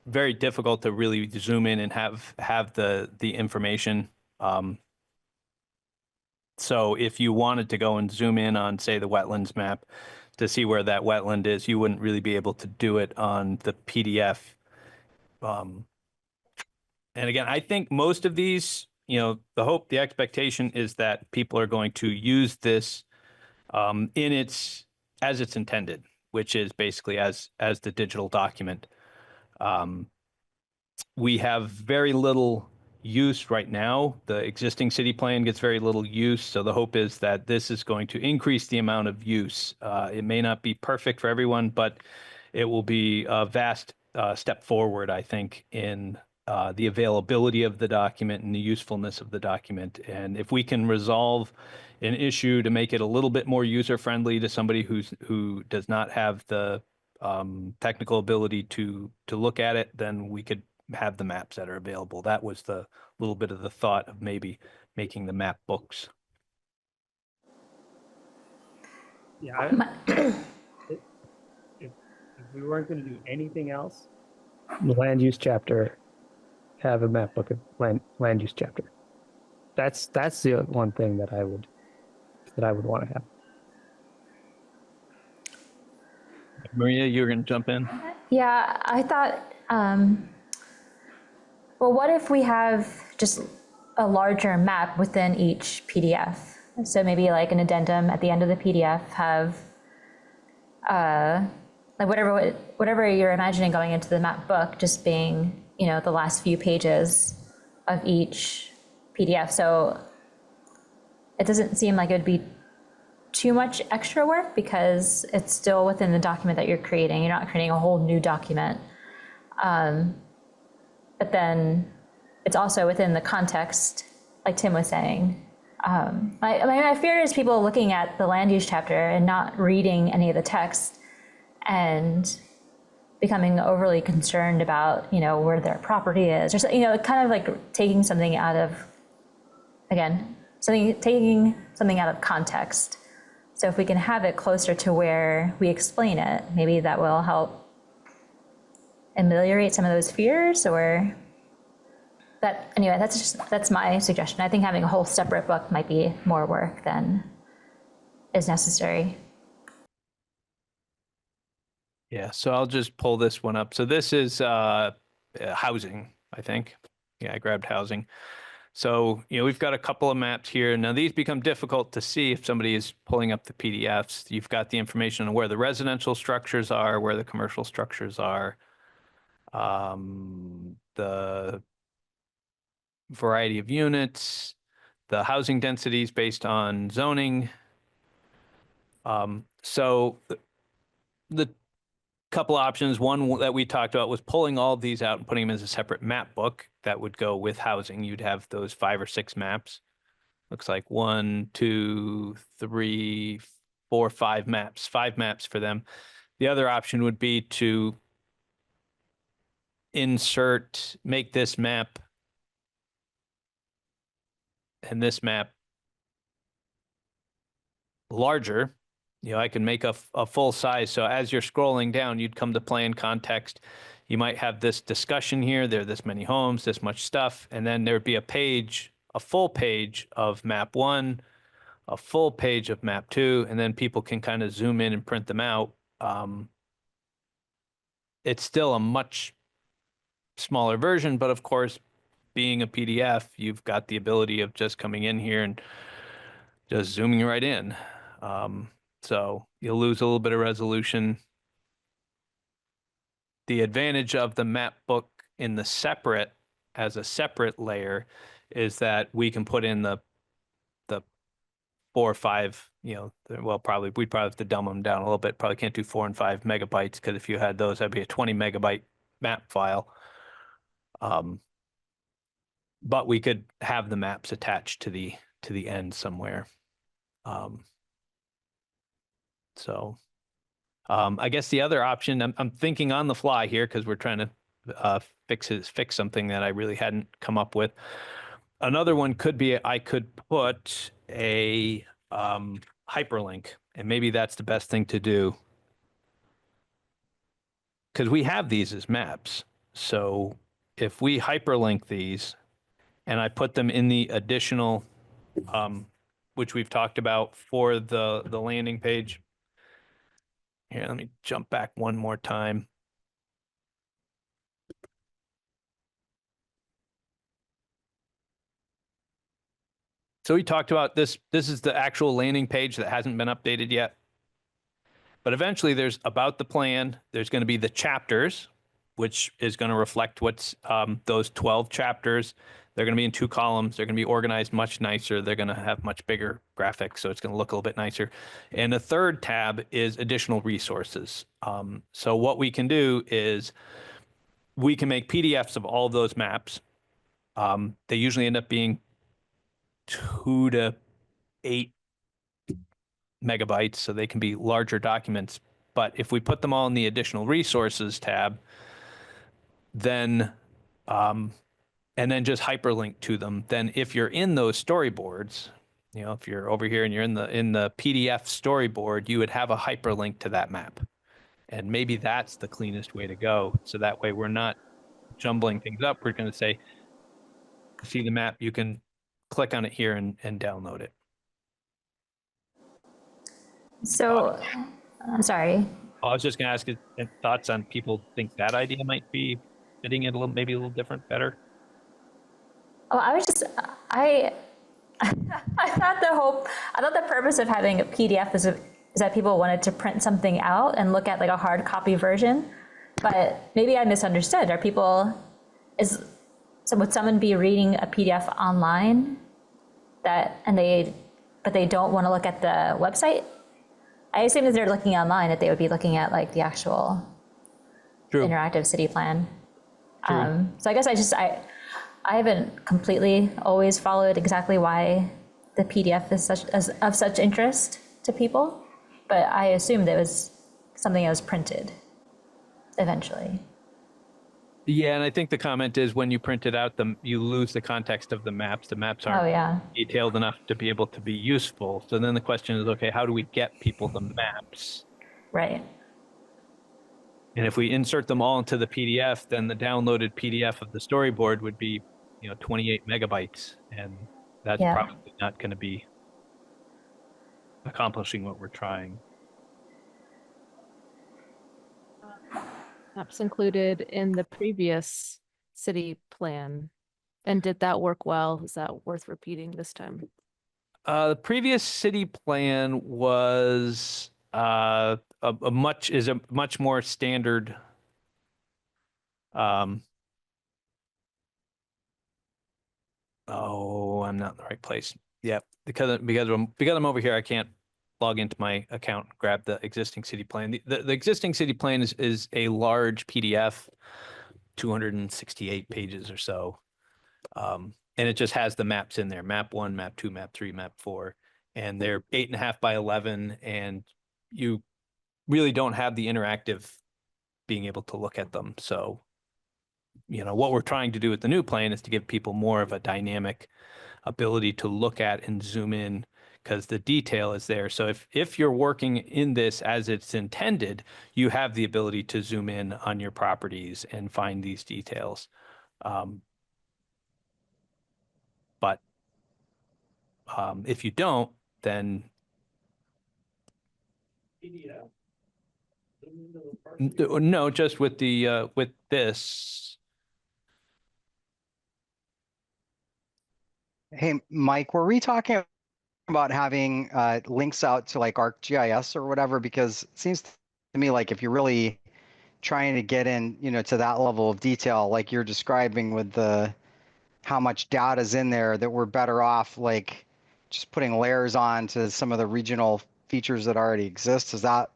very difficult to really zoom in and have the information. So if you wanted to go and zoom in on, say, the wetlands map to see where that wetland is, you wouldn't really be able to do it on the PDF. And again, I think most of these, the expectation is that people are going to use this as it's intended, which is basically as the digital document. We have very little use right now. The existing city plan gets very little use. So the hope is that this is going to increase the amount of use. It may not be perfect for everyone, but it will be a vast step forward, I think, in the availability of the document and the usefulness of the document. And if we can resolve an issue to make it a little bit more user-friendly to somebody who does not have the technical ability to look at it, then we could have the maps that are available. That was the little bit of the thought of maybe making the map books. Yeah. If we weren't going to do anything else, the land use chapter, have a map book of land use chapter. That's the one thing that I would want to have. Maria, you were going to jump in? Yeah, I thought, well, what if we have just a larger map within each PDF? So maybe like an addendum at the end of the PDF have, like whatever you're imagining going into the map book, just being, the last few pages of each PDF. So it doesn't seem like it would be too much extra work because it's still within the document that you're creating. You're not creating a whole new document. But then it's also within the context, like Tim was saying. My fear is people looking at the land use chapter and not reading any of the text and becoming overly concerned about, where their property is, or kind of like taking something out of, taking something out of context. So if we can have it closer to where we explain it, maybe that will help ameliorate some of those fears. Or that, anyway, that's my suggestion. I think having a whole separate book might be more work than is necessary. Yeah, so I'll just pull this one up. So this is housing, I think. Yeah, I grabbed housing. So, we've got a couple of maps here. Now, these become difficult to see if somebody is pulling up the PDFs. You've got the information on where the residential structures are, where the commercial structures are, the variety of units, the housing densities based on zoning. So the couple options, one that we talked about was pulling all of these out and putting them as a separate map book that would go with housing. You'd have those 5 or 6 maps. Looks like 1, 2, 3, 4, 5 maps, 5 maps for them. The other option would be to make this map and this map larger. I can make a full size. So as you're scrolling down, you'd come to plan context. You might have this discussion here. There are this many homes, this much stuff. And then there'd be a full page of map 1, a full page of map 2, and then people can kind of zoom in and print them out. It's still a much smaller version, but of course, being a PDF, you've got the ability of just coming in here and just zooming right in. So you'll lose a little bit of resolution. The advantage of the map book as a separate layer is that we can put in the 4 or 5, we'd probably have to dumb them down a little bit. Probably can't do 4 and 5 megabytes because if you had those, that'd be a 20 megabyte map file. But we could have the maps attached to the end somewhere. I guess the other option, I'm thinking on the fly here because we're trying to fix something that I really hadn't come up with. Another one could be I could put a hyperlink, and maybe that's the best thing to do. Because we have these as maps. So if we hyperlink these and I put them in the additional, which we've talked about for the landing page. Here, let me jump back one more time. So we talked about this. This is the actual landing page that hasn't been updated yet. But eventually there's about the plan. There's going to be the chapters, which is going to reflect what's those 12 chapters. They're going to be in 2 columns. They're going to be organized much nicer. They're going to have much bigger graphics, so it's going to look a little bit nicer. And the third tab is additional resources. So what we can do is we can make PDFs of all of those maps. They usually end up being 2 to 8 megabytes, so they can be larger documents. But if we put them all in the additional resources tab, then and then just hyperlink to them, then if you're in those storyboards, you know, if you're over here and you're in the PDF storyboard, you would have a hyperlink to that map. And maybe that's the cleanest way to go. So that way we're not jumbling things up. We're going to say, see the map, you can click on it here and download it. So, I'm sorry. I was just going to ask you thoughts on people think that idea might be fitting it a little, maybe a little different, better. Oh, I thought the purpose of having a PDF is that people wanted to print something out and look at like a hard copy version. But maybe I misunderstood. Would someone be reading a PDF online but they don't want to look at the website? I assume that they're looking online, that they would be looking at like the actual interactive city plan. So I guess I haven't completely always followed exactly why the PDF is of such interest to people, but I assumed it was something that was printed eventually. Yeah, and I think the comment is when you print it out, you lose the context of the maps. The maps aren't detailed enough to be able to be useful. So then the question is, okay, how do we get people the maps? Right. And if we insert them all into the PDF, then the downloaded PDF of the storyboard would be, 28 megabytes, and that's probably not going to be accomplishing what we're trying. Maps included in the previous city plan. And did that work well? Is that worth repeating this time? The previous city plan was a much more standard. Oh, I'm not in the right place. Yeah, because I'm over here, I can't log into my account and grab the existing city plan. The existing city plan is a large PDF, 268 pages or so. And it just has the maps in there, map 1, map 2, map 3, map 4, and they're 8.5 by 11, and you really don't have the interactive being able to look at them. So, what we're trying to do with the new plan is to give people more of a dynamic ability to look at and zoom in, because the detail is there. So if you're working in this as it's intended, you have the ability to zoom in on your properties and find these details. But if you don't, then no, just with the with this. Hey, Mike, were we talking about having links out to like ArcGIS or whatever? Because it seems to me like if you're really trying to get in, to that level of detail, like you're describing with how much data is in there, that we're better off like just putting layers on to some of the regional features that already exist. Does that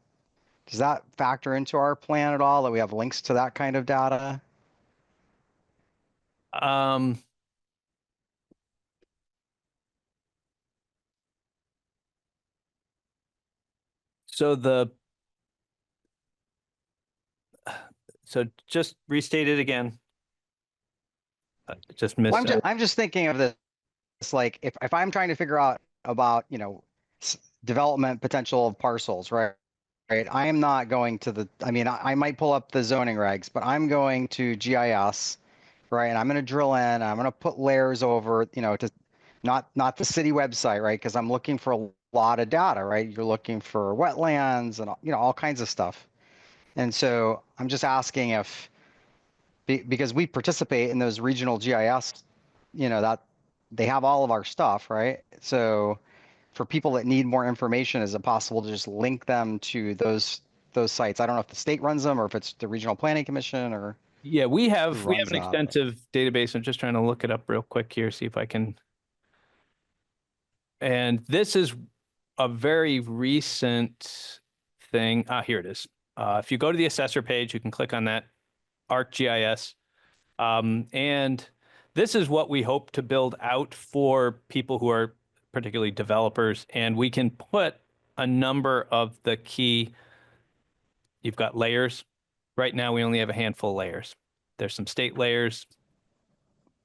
factor into our plan at all, that we have links to that kind of data? So So just restate it again. Just miss. Well, I'm just thinking of this, like, if I'm trying to figure out about, development potential of parcels, right? Right, I am not going to the, I mean, I might pull up the zoning regs, but I'm going to GIS, right? And I'm going to drill in, I'm going to put layers over, to not the city website, right? Because I'm looking for a lot of data, right? You're looking for wetlands and, all kinds of stuff. And so I'm just asking if, because we participate in those regional GIS, that they have all of our stuff, right? So for people that need more information, is it possible to just link them to those sites? I don't know if the state runs them or if it's the Regional Planning Commission or Yeah, we who have runs an that. extensive database. I'm just trying to look it up real quick here, see if I can. And this is a very recent thing. Here it is. If you go to the assessor page, you can click on that ArcGIS. And this is what we hope to build out for people who are particularly developers. And we can put a number of the key, you've got layers. Right now, we only have a handful of layers. There's some state layers.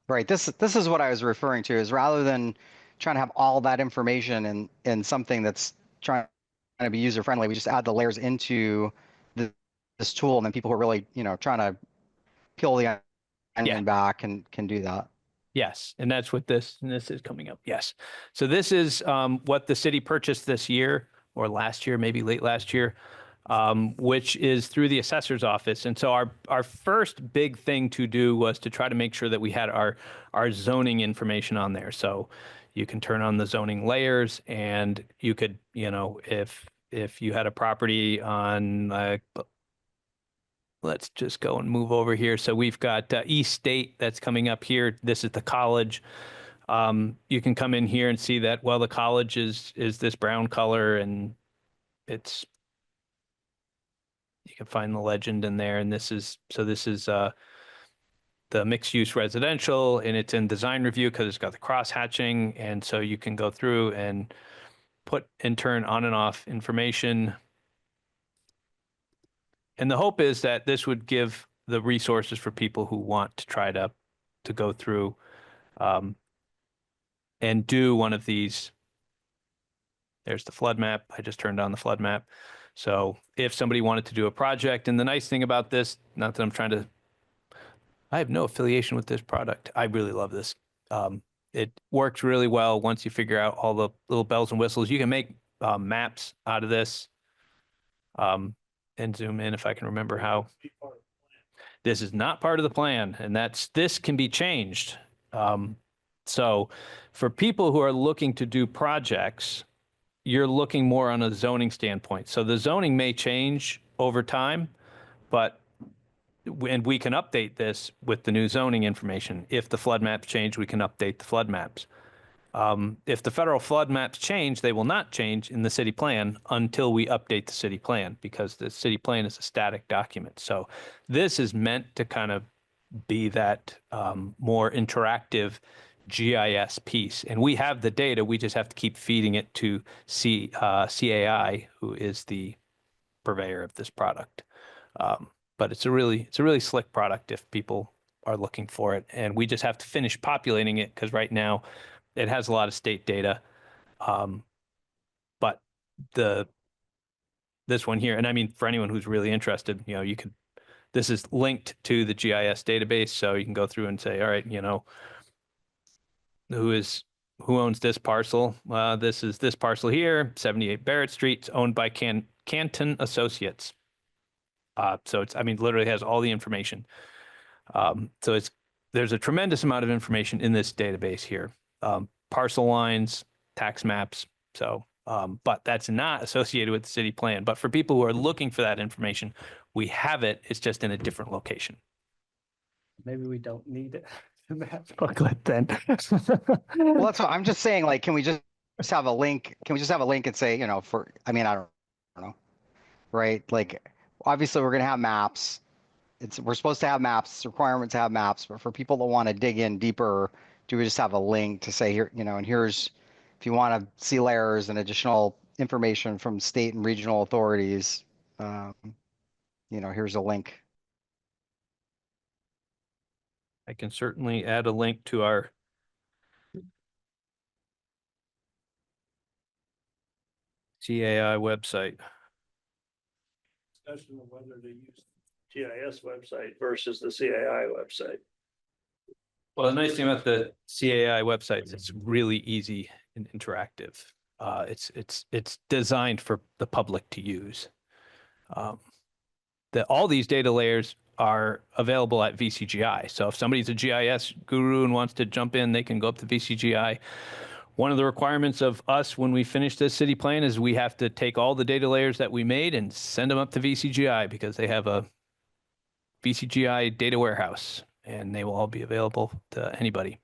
Right. This is what I was referring to, is rather than trying to have all that information in something that's trying to be user friendly, we just add the layers into this tool, and then people who are really, trying to peel the onion back can do that. Yes, and that's what this is coming up. Yes. So this is what the city purchased this year or last year, maybe late last year, which is through the assessor's office. And so our first big thing to do was to try to make sure that we had our zoning information on there. So you can turn on the zoning layers, and you could, if you had a property on let's just go and move over here. So we've got East State that's coming up here. This is the college. You can come in here and see that, well, the college is this brown color, and you can find the legend in there. And this is the mixed use residential, and it's in design review because it's got the cross hatching. And so you can go through and put and turn on and off information. And the hope is that this would give the resources for people who want to try to go through and do one of these. There's the flood map. I just turned on the flood map. So if somebody wanted to do a project, and the nice thing about this, not that I have no affiliation with this product. I really love this. It works really well once you figure out all the little bells and whistles. You can make maps out of this. And zoom in if I can remember how. This is not part of the plan, and this can be changed. So for people who are looking to do projects, you're looking more on a zoning standpoint. So the zoning may change over time, and we can update this with the new zoning information. If the flood maps change, we can update the flood maps. If the federal flood maps change, they will not change in the city plan until we update the city plan, because the city plan is a static document. So this is meant to kind of be that more interactive GIS piece. And we have the data, we just have to keep feeding it to CAI, who is the purveyor of this product. But it's a really slick product if people are looking for it. And we just have to finish populating it, because right now it has a lot of state data. But this one here, and I mean, for anyone who's really interested, this is linked to the GIS database. So you can go through and say, all right, who owns this parcel? This is this parcel here, 78 Barrett Street. It's owned by Canton Associates. So literally has all the information. So there's a tremendous amount of information in this database here. Parcel lines, tax maps. So, but that's not associated with the city plan. But for people who are looking for that information, we have it. It's just in a different location. Maybe we don't need it. Map booklet then. Well, that's what I'm just saying. Like, can we just have a link? Can we just have a link and say, I don't know, right? Like, obviously, we're going to have maps. We're supposed to have maps. It's a requirement to have maps. But for people that want to dig in deeper, do we just have a link to say here, and here's, if you want to see layers and additional information from state and regional authorities, here's a link. I can certainly add a link to our CAI website. Discussion of whether to use GIS website versus the CAI website. Well, the nice thing about the CAI website is it's really easy and interactive. It's designed for the public to use. All these data layers are available at VCGI. So if somebody's a GIS guru and wants to jump in, they can go up to VCGI. One of the requirements of us when we finish this city plan is we have to take all the data layers that we made and send them up to VCGI because they have a VCGI data warehouse and they will all be available to anybody.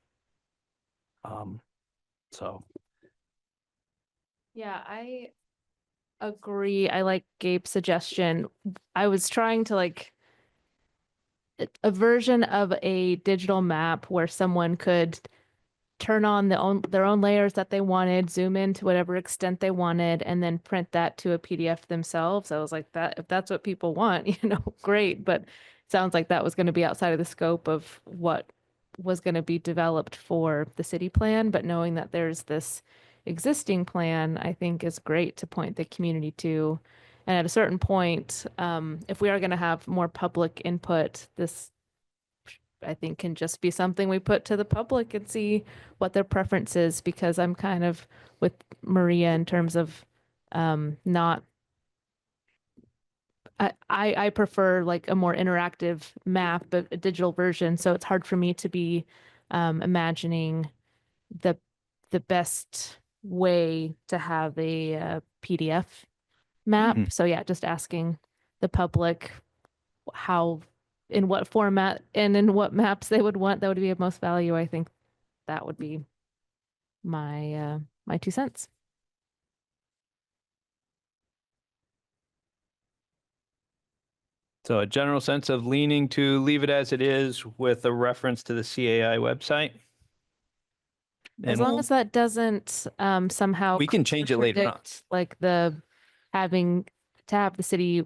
So Yeah, I agree. I like Gabe's suggestion. I was trying to a version of a digital map where someone could turn on their own layers that they wanted, zoom in to whatever extent they wanted, and then print that to a PDF themselves. I was like, that if that's what people want, great. But it sounds like that was going to be outside of the scope of what was going to be developed for the city plan. But knowing that there's this existing plan, I think is great to point the community to. And at a certain point, if we are going to have more public input, this I think can just be something we put to the public and see what their preference is, because I'm kind of with Maria in terms of not I prefer like a more interactive map, but a digital version. So it's hard for me to be imagining the best way to have a PDF map. Mhm. So yeah, just asking the public how, in what format and in what maps they would want that would be of most value. I think that would be my my 2 cents. So a general sense of leaning to leave it as it is with a reference to the CAI website. As And long as that doesn't somehow we can change it later on. contradict, like the having to have the city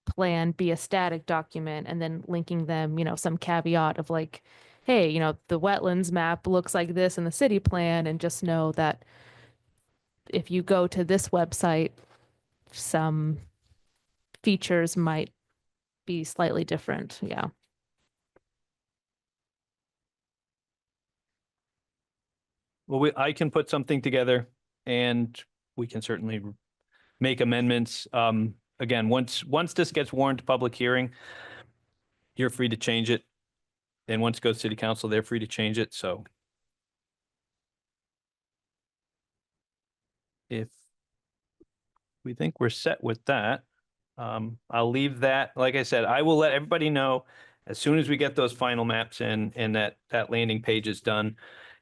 plan be a static document and then linking them, some caveat of like, hey, the wetlands map looks like this in the city plan, and just know that if you go to this website, some features might be slightly different. Yeah. Well, I can put something together and we can certainly make amendments. Again, once this gets warned to public hearing, you're free to change it. And once it goes to city council, they're free to change it. So if we think we're set with that, I'll leave that. Like I said, I will let everybody know as soon as we get those final maps in and that landing page is done.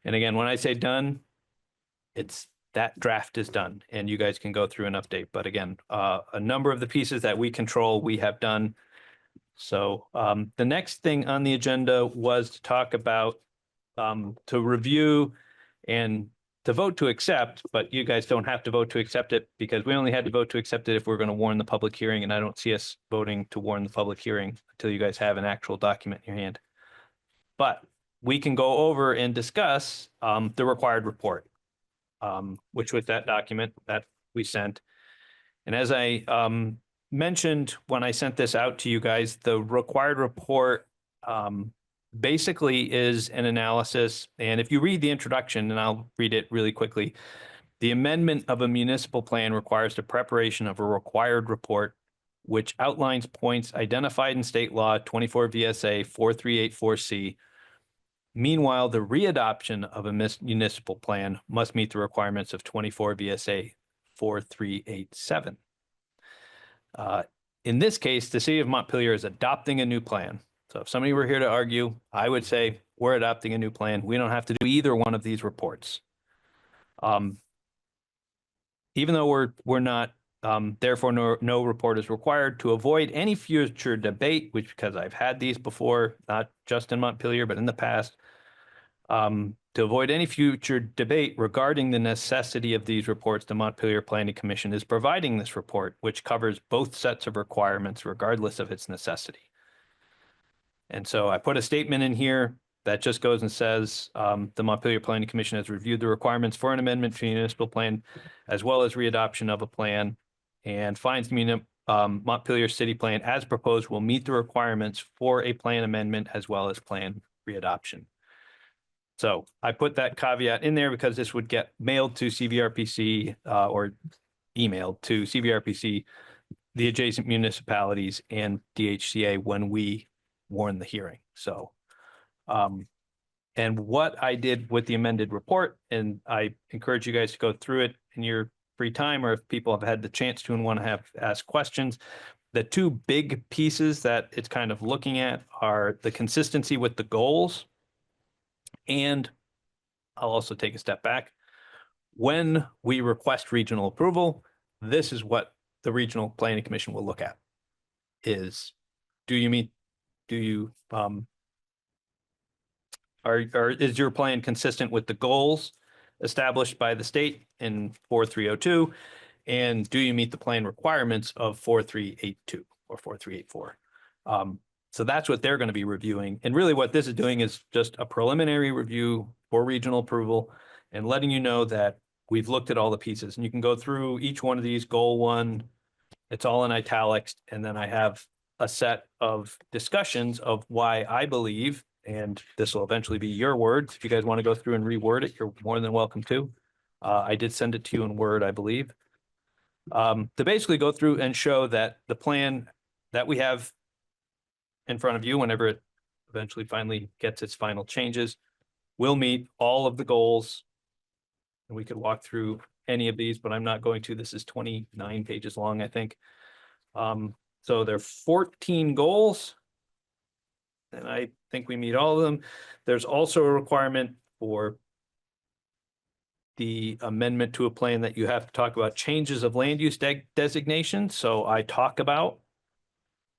And again, when I say done, it's that draft is done and you guys can go through an update. But again, a number of the pieces that we control, we have done. So the next thing on the agenda was to talk about, to review and to vote to accept, but you guys don't have to vote to accept it because we only had to vote to accept it if we're going to warn the public hearing, and I don't see us voting to warn the public hearing until you guys have an actual document in your hand. But we can go over and discuss the required report, which was that document that we sent. And as I mentioned when I sent this out to you guys, the required report basically is an analysis. And if you read the introduction, and I'll read it really quickly, the amendment of a municipal plan requires the preparation of a required report, which outlines points identified in state law 24 VSA 4384C. Meanwhile, the readoption of a municipal plan must meet the requirements of 24 VSA 4387. In this case, the city of Montpelier is adopting a new plan. So if somebody were here to argue, I would say we're adopting a new plan. We don't have to do either one of these reports. Even though we're not, therefore no report is required. To avoid any future debate, which because I've had these before, not just in Montpelier, but in the past, to avoid any future debate regarding the necessity of these reports, the Montpelier Planning Commission is providing this report, which covers both sets of requirements regardless of its necessity. And so I put a statement in here that just goes and says, the Montpelier Planning Commission has reviewed the requirements for an amendment to the municipal plan, as well as readoption of a plan, and finds the Montpelier City Plan as proposed will meet the requirements for a plan amendment as well as plan readoption. So I put that caveat in there because this would get mailed to CVRPC or emailed to CVRPC, the adjacent municipalities, and DHCA when we warn the hearing. So, and what I did with the amended report, and I encourage you guys to go through it in your free time, or if people have had the chance to and want to ask questions. The two big pieces that it's kind of looking at are the consistency with the goals. And I'll also take a step back. When we request regional approval, this is what the Regional Planning Commission will look at. Is, is your plan consistent with the goals established by the state in 4302? And do you meet the plan requirements of 4382 or 4384? So that's what they're going to be reviewing. And really what this is doing is just a preliminary review for regional approval and letting you know that we've looked at all the pieces. And you can go through each one of these. Goal 1, it's all in italics. And then I have a set of discussions of why I believe, and this will eventually be your words. If you guys want to go through and reword it, you're more than welcome to. I did send it to you in Word, I believe. To basically go through and show that the plan that we have in front of you, whenever it eventually finally gets its final changes, will meet all of the goals. And we could walk through any of these, but I'm not going to. This is 29 pages long, I think. So there are 14 goals, and I think we meet all of them. There's also a requirement for the amendment to a plan that you have to talk about changes of land use designation. So I talk about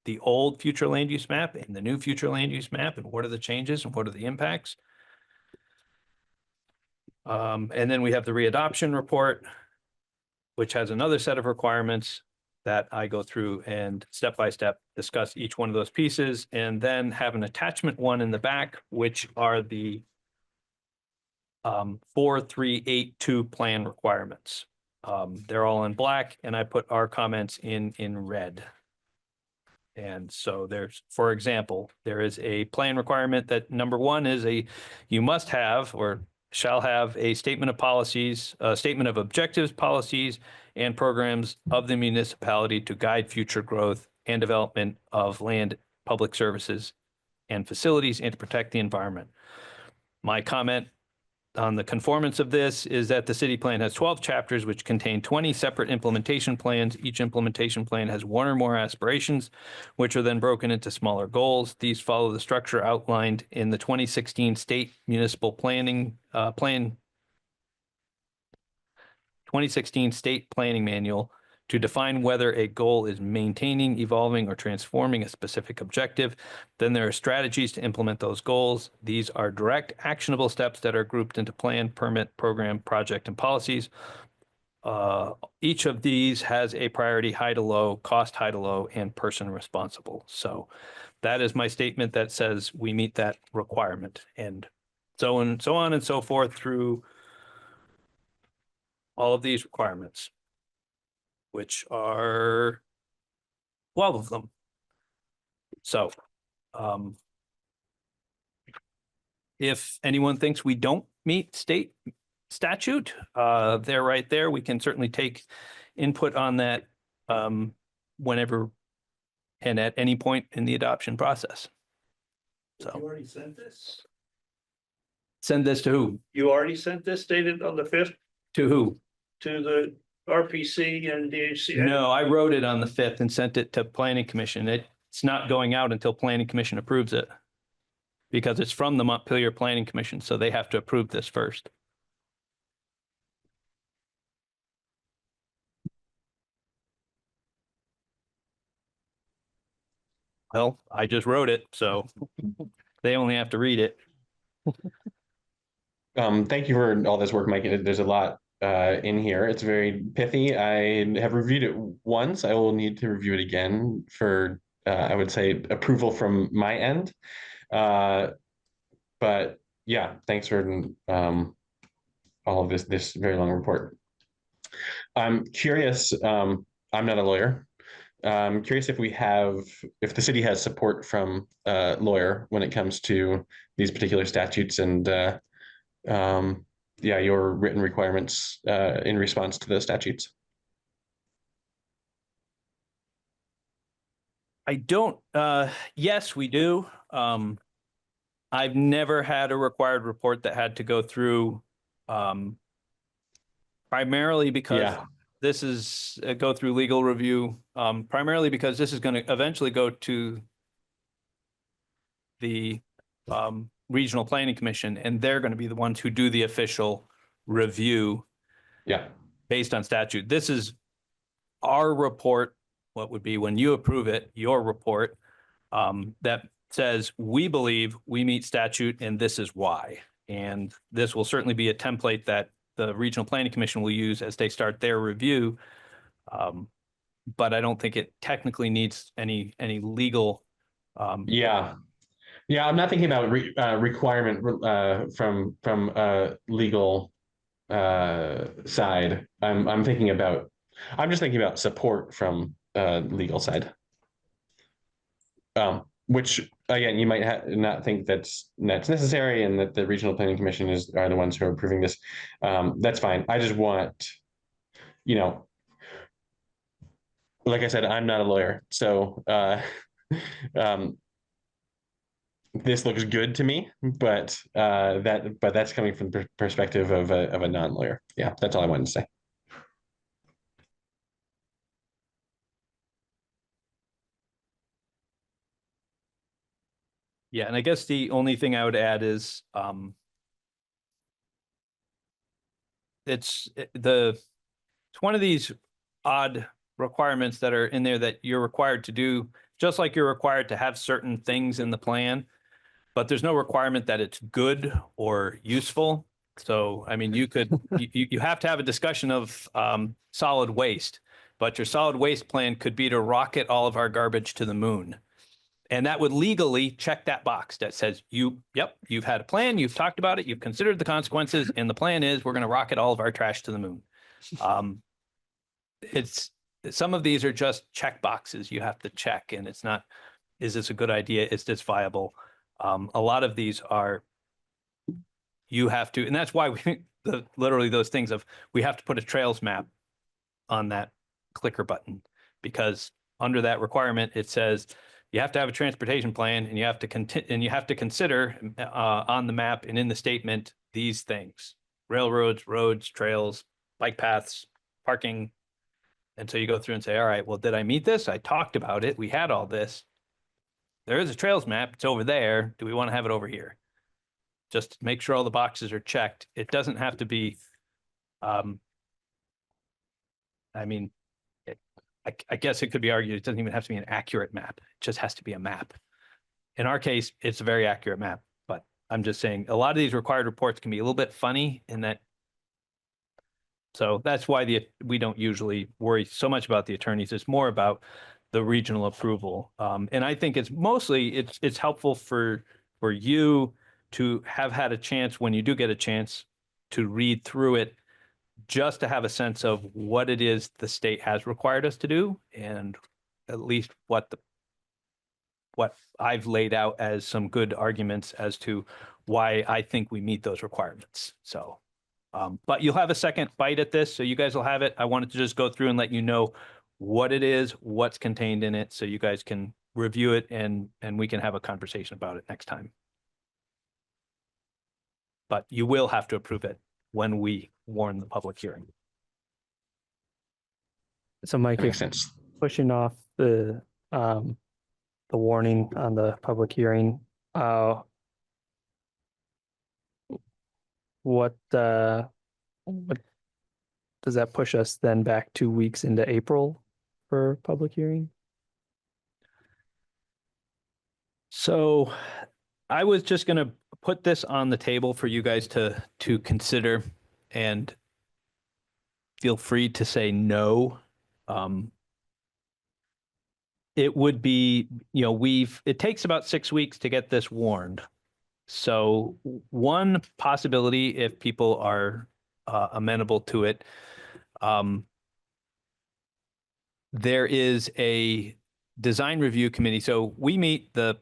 the old future land use map and the new future land use map, and what are the changes and what are the impacts. And then we have the readoption report, which has another set of requirements that I go through and step by step discuss each one of those pieces, and then have an attachment 1 in the back, which are the 4382 plan requirements. They're all in black, and I put our comments in red. And so there's, for example, there is a plan requirement that number 1 is you must have or shall have a statement of policies, a statement of objectives, policies, and programs of the municipality to guide future growth and development of land, public services, and facilities, and to protect the environment. My comment on the conformance of this is that the city plan has 12 chapters, which contain 20 separate implementation plans. Each implementation plan has 1 or more aspirations, which are then broken into smaller goals. These follow the structure outlined in the 2016 State Municipal Planning 2016 State Planning Manual to define whether a goal is maintaining, evolving, or transforming a specific objective. Then there are strategies to implement those goals. These are direct, actionable steps that are grouped into plan, permit, program, project, and policies. Each of these has a priority high to low, cost high to low, and person responsible. So that is my statement that says we meet that requirement, and so on and so forth through all of these requirements, which are 12 of them. So if anyone thinks we don't meet state statute, they're right there. We can certainly take input on that whenever and at any point in the adoption process. So You already sent this? send this to who? You already sent this dated on the 5th To who? to the RPC and DHCA? No, I wrote it on the 5th and sent it to Planning Commission. It's not going out until Planning Commission approves it, because it's from the Montpelier Planning Commission, so they have to approve this first. Well, I just wrote it, so they only have to read it. Thank you for all this work, Mike. There's a lot in here. It's very pithy. I have reviewed it once. I will need to review it again for, I would say, approval from my end. But yeah, thanks for all of this very long report. I'm curious. I'm not a lawyer. I'm curious if if the city has support from a lawyer when it comes to these particular statutes and yeah, your written requirements in response to the statutes. I don't, yes, we do. I've never had a required report that had to go through, primarily because Yeah, this is go through legal review, primarily because this is going to eventually go to the Regional Planning Commission, and they're going to be the ones who do the official review yeah, based on statute. This is our report, what would be when you approve it, your report, that says, we believe we meet statute and this is why. And this will certainly be a template that the Regional Planning Commission will use as they start their review. But I don't think it technically needs any legal. yeah, yeah. I'm not thinking about requirement from legal side. I'm thinking about. I'm just thinking about support from legal side. Which again, you might not think that's necessary, and that the Regional Planning Commission are the ones who are approving this. That's fine. I just want, you know, like I said, I'm not a lawyer, so um, this looks good to me, but that's coming from the perspective of a non-lawyer. Yeah, that's all I wanted to say. Yeah, and I guess the only thing I would add is it's one of these odd requirements that are in there that you're required to do, just like you're required to have certain things in the plan, but there's no requirement that it's good or useful. So, I mean, you have to have a discussion of solid waste, but your solid waste plan could be to rocket all of our garbage to the moon. And that would legally check that box that says, yep, you've had a plan, you've talked about it, you've considered the consequences, and the plan is we're going to rocket all of our trash to the moon. Some of these are just check boxes you have to check, and it's not, is this a good idea? Is this viable? A lot of these are, you have to, and that's why literally those things of, we have to put a trails map on that clicker button, because under that requirement, it says, you have to have a transportation plan, and you have to consider on the map and in the statement these things: railroads, roads, trails, bike paths, parking. And so you go through and say, all right, well, did I meet this? I talked about it. We had all this. There is a trails map. It's over there. Do we want to have it over here? Just make sure all the boxes are checked. It doesn't have to be, I mean, I guess it could be argued it doesn't even have to be an accurate map. It just has to be a map. In our case, it's a very accurate map, but I'm just saying a lot of these required reports can be a little bit funny in that. So that's why we don't usually worry so much about the attorneys. It's more about the regional approval. And I think it's mostly, it's helpful for you to have had a chance, when you do get a chance, to read through it, just to have a sense of what it is the state has required us to do, and at least what I've laid out as some good arguments as to why I think we meet those requirements. So, but you'll have a second bite at this, so you guys will have it. I wanted to just go through and let you know what it is, what's contained in it, so you guys can review it, and we can have a conversation about it next time. But you will have to approve it when we warn the public hearing. So Mike, Makes if sense. pushing off the warning on the public hearing, what does that push us then back 2 weeks into April for public hearing? So I was just going to put this on the table for you guys to consider, and feel free to say no. It would be, it takes about 6 weeks to get this warned. So one possibility, if people are amenable to it, there is a design review committee. So we meet the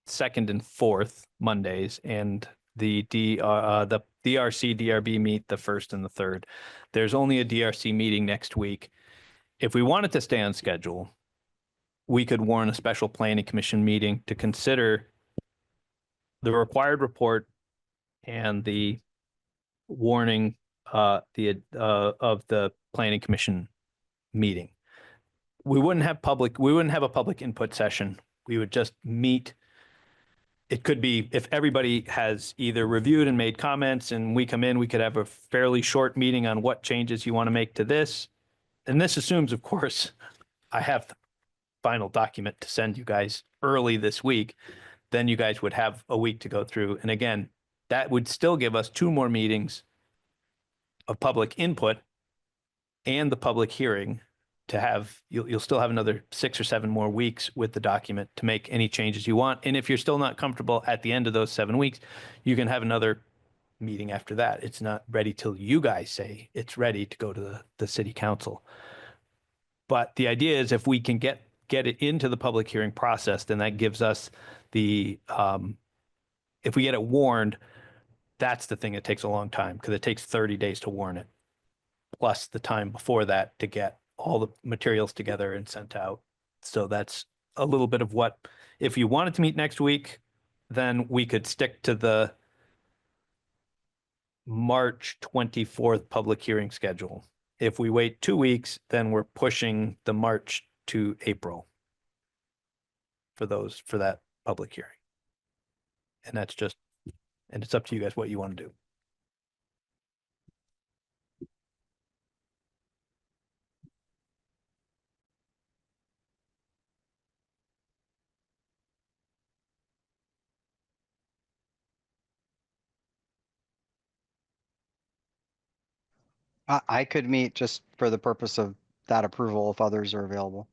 second and fourth Mondays, and the DRC, DRB meet the first and the third. There's only a DRC meeting next week. If we wanted to stay on schedule, we could warn a special planning commission meeting to consider the required report and the warning of the planning commission meeting. We wouldn't have a public input session. We would just meet. It could be, if everybody has either reviewed and made comments and we come in, we could have a fairly short meeting on what changes you want to make to this. And this assumes, of course, I have the final document to send you guys early this week. Then you guys would have a week to go through. And again, that would still give us 2 more meetings of public input and the public hearing to have. You'll still have another 6 or 7 more weeks with the document to make any changes you want. And if you're still not comfortable at the end of those 7 weeks, you can have another meeting after that. It's not ready till you guys say it's ready to go to the city council. But the idea is, if we can get it into the public hearing process, then that gives us the, if we get it warned, that's the thing that takes a long time, because it takes 30 days to warn it, plus the time before that to get all the materials together and sent out. So that's a little bit of what, if you wanted to meet next week, then we could stick to the March 24th public hearing schedule. If we wait 2 weeks, then we're pushing the March to April for that public hearing. And that's just, and it's up to you guys what you want to do. I could meet just for the purpose of that approval if others are available.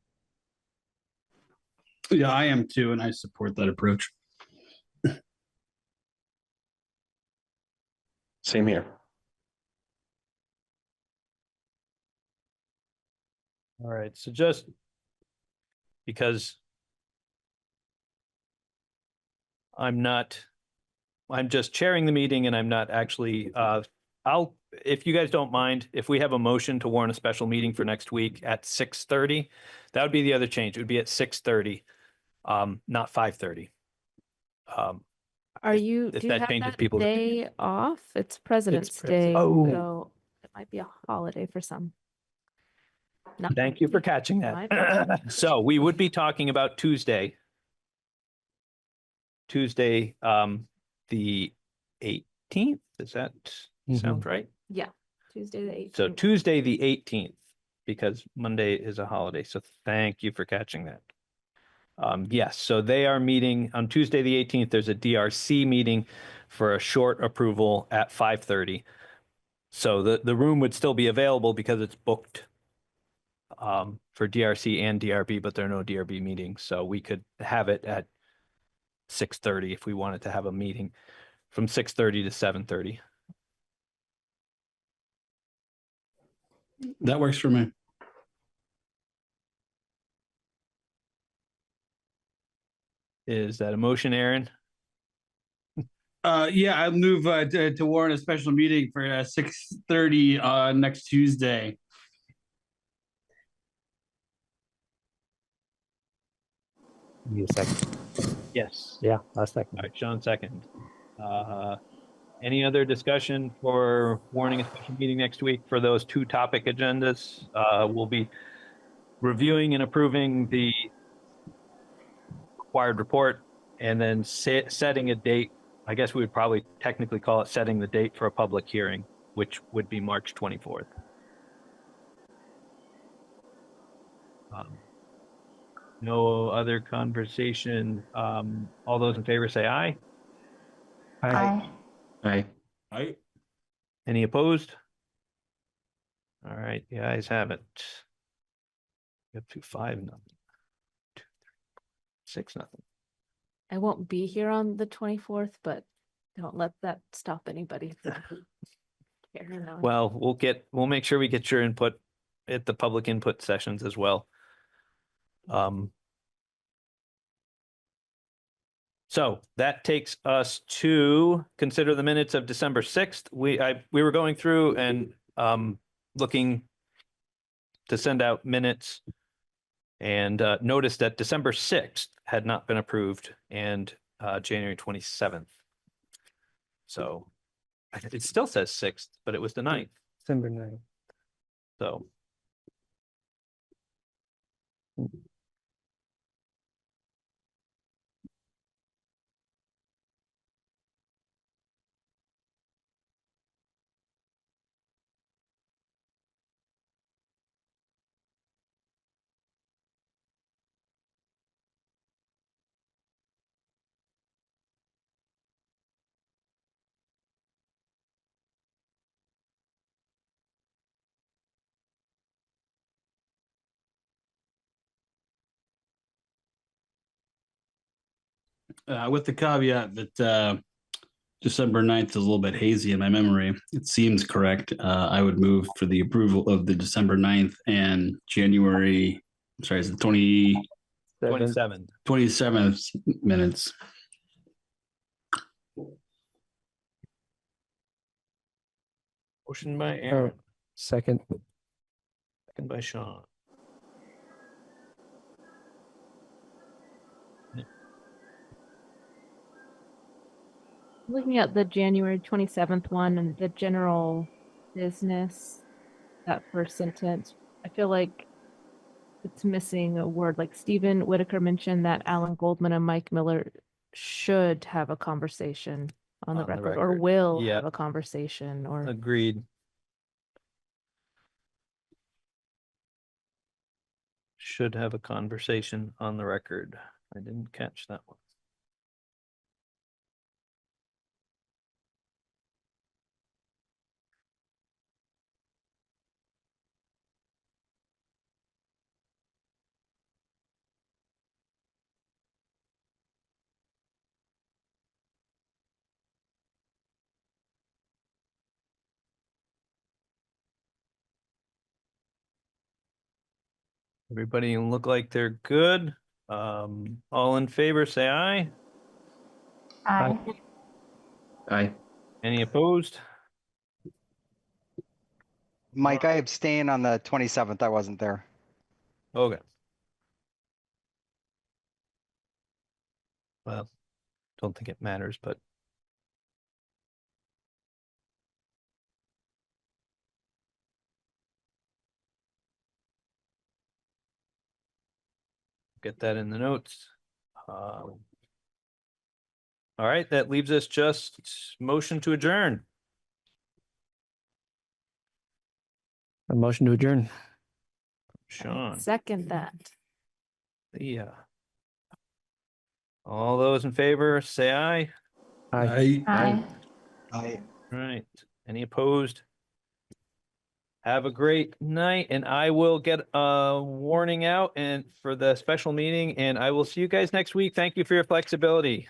Yeah, I am too, and I support that approach. Same here. All right, so just because I'm just chairing the meeting and I'm not actually, if you guys don't mind, if we have a motion to warn a special meeting for next week at 6:30, that would be the other change. It would be at 6:30, not 5:30. Are If- you, if do you that have changes that people's- day off? It's President's Day, Oh. so it might be a holiday for some. Not Thank you for me. catching My that. So we would be talking about Tuesday, the 18th. Does that sound right? Yeah, Tuesday the 18th. So Tuesday, the 18th, because Monday is a holiday. So thank you for catching that. Yes, so they are meeting on Tuesday, the 18th. There's a DRC meeting for a short approval at 5:30. So the room would still be available because it's booked for DRC and DRB, but there are no DRB meetings. So we could have it at 6:30 if we wanted to have a meeting from 6:30 to 7:30. That works for me. Is that a motion, Aaron? Yeah, I move to warn a special meeting for 6:30 next Tuesday. Need a second. Yes. Yeah, last second. All right, Sean, second. Any other discussion for warning a special meeting next week for those 2 topic agendas? We'll be reviewing and approving the required report and then setting a date. I guess we would probably technically call it setting the date for a public hearing, which would be March 24th. No other conversation. All those in favor say aye. Aye. Aye. Any opposed? All right, the ayes have it. Up to 5-0. 2, 3, 6-0. I won't be here on the 24th, but don't let that stop anybody. from carrying on. Well, we'll make sure we get your input at the public input sessions as well. So that takes us to consider the minutes of December 6th. We were going through and looking to send out minutes and noticed that December 6th had not been approved and January 27th. So it still says 6th, but it was the 9th. December 9th. So With the caveat that December 9th is a little bit hazy in my memory. It seems correct. I would move for the approval of the December 9th and January, sorry, is it 27th. 27th minutes? Motion by Aaron, Second. second by Sean. Looking at the January 27th one and the general business, that first sentence, I feel like it's missing a word. Like Stephen Whitaker mentioned that Alan Goldman and Mike Miller should have a conversation on the On the record, or record. will Yeah. have a conversation, or Agreed. Should have a conversation on the record. I didn't catch that one. Everybody look like they're good. All in favor, say aye. Aye. Aye. Any opposed? Mike, I abstain on the 27th. I wasn't there. Okay. Well, don't think it matters, but get that in the notes. All right, that leaves us just motion to adjourn. A motion to adjourn. Sean, second that. yeah. All those in favor, say aye. Aye. Aye. I Right. Any opposed? Have a great night, and I will get a warning out and for the special meeting, and I will see you guys next week. Thank you for your flexibility.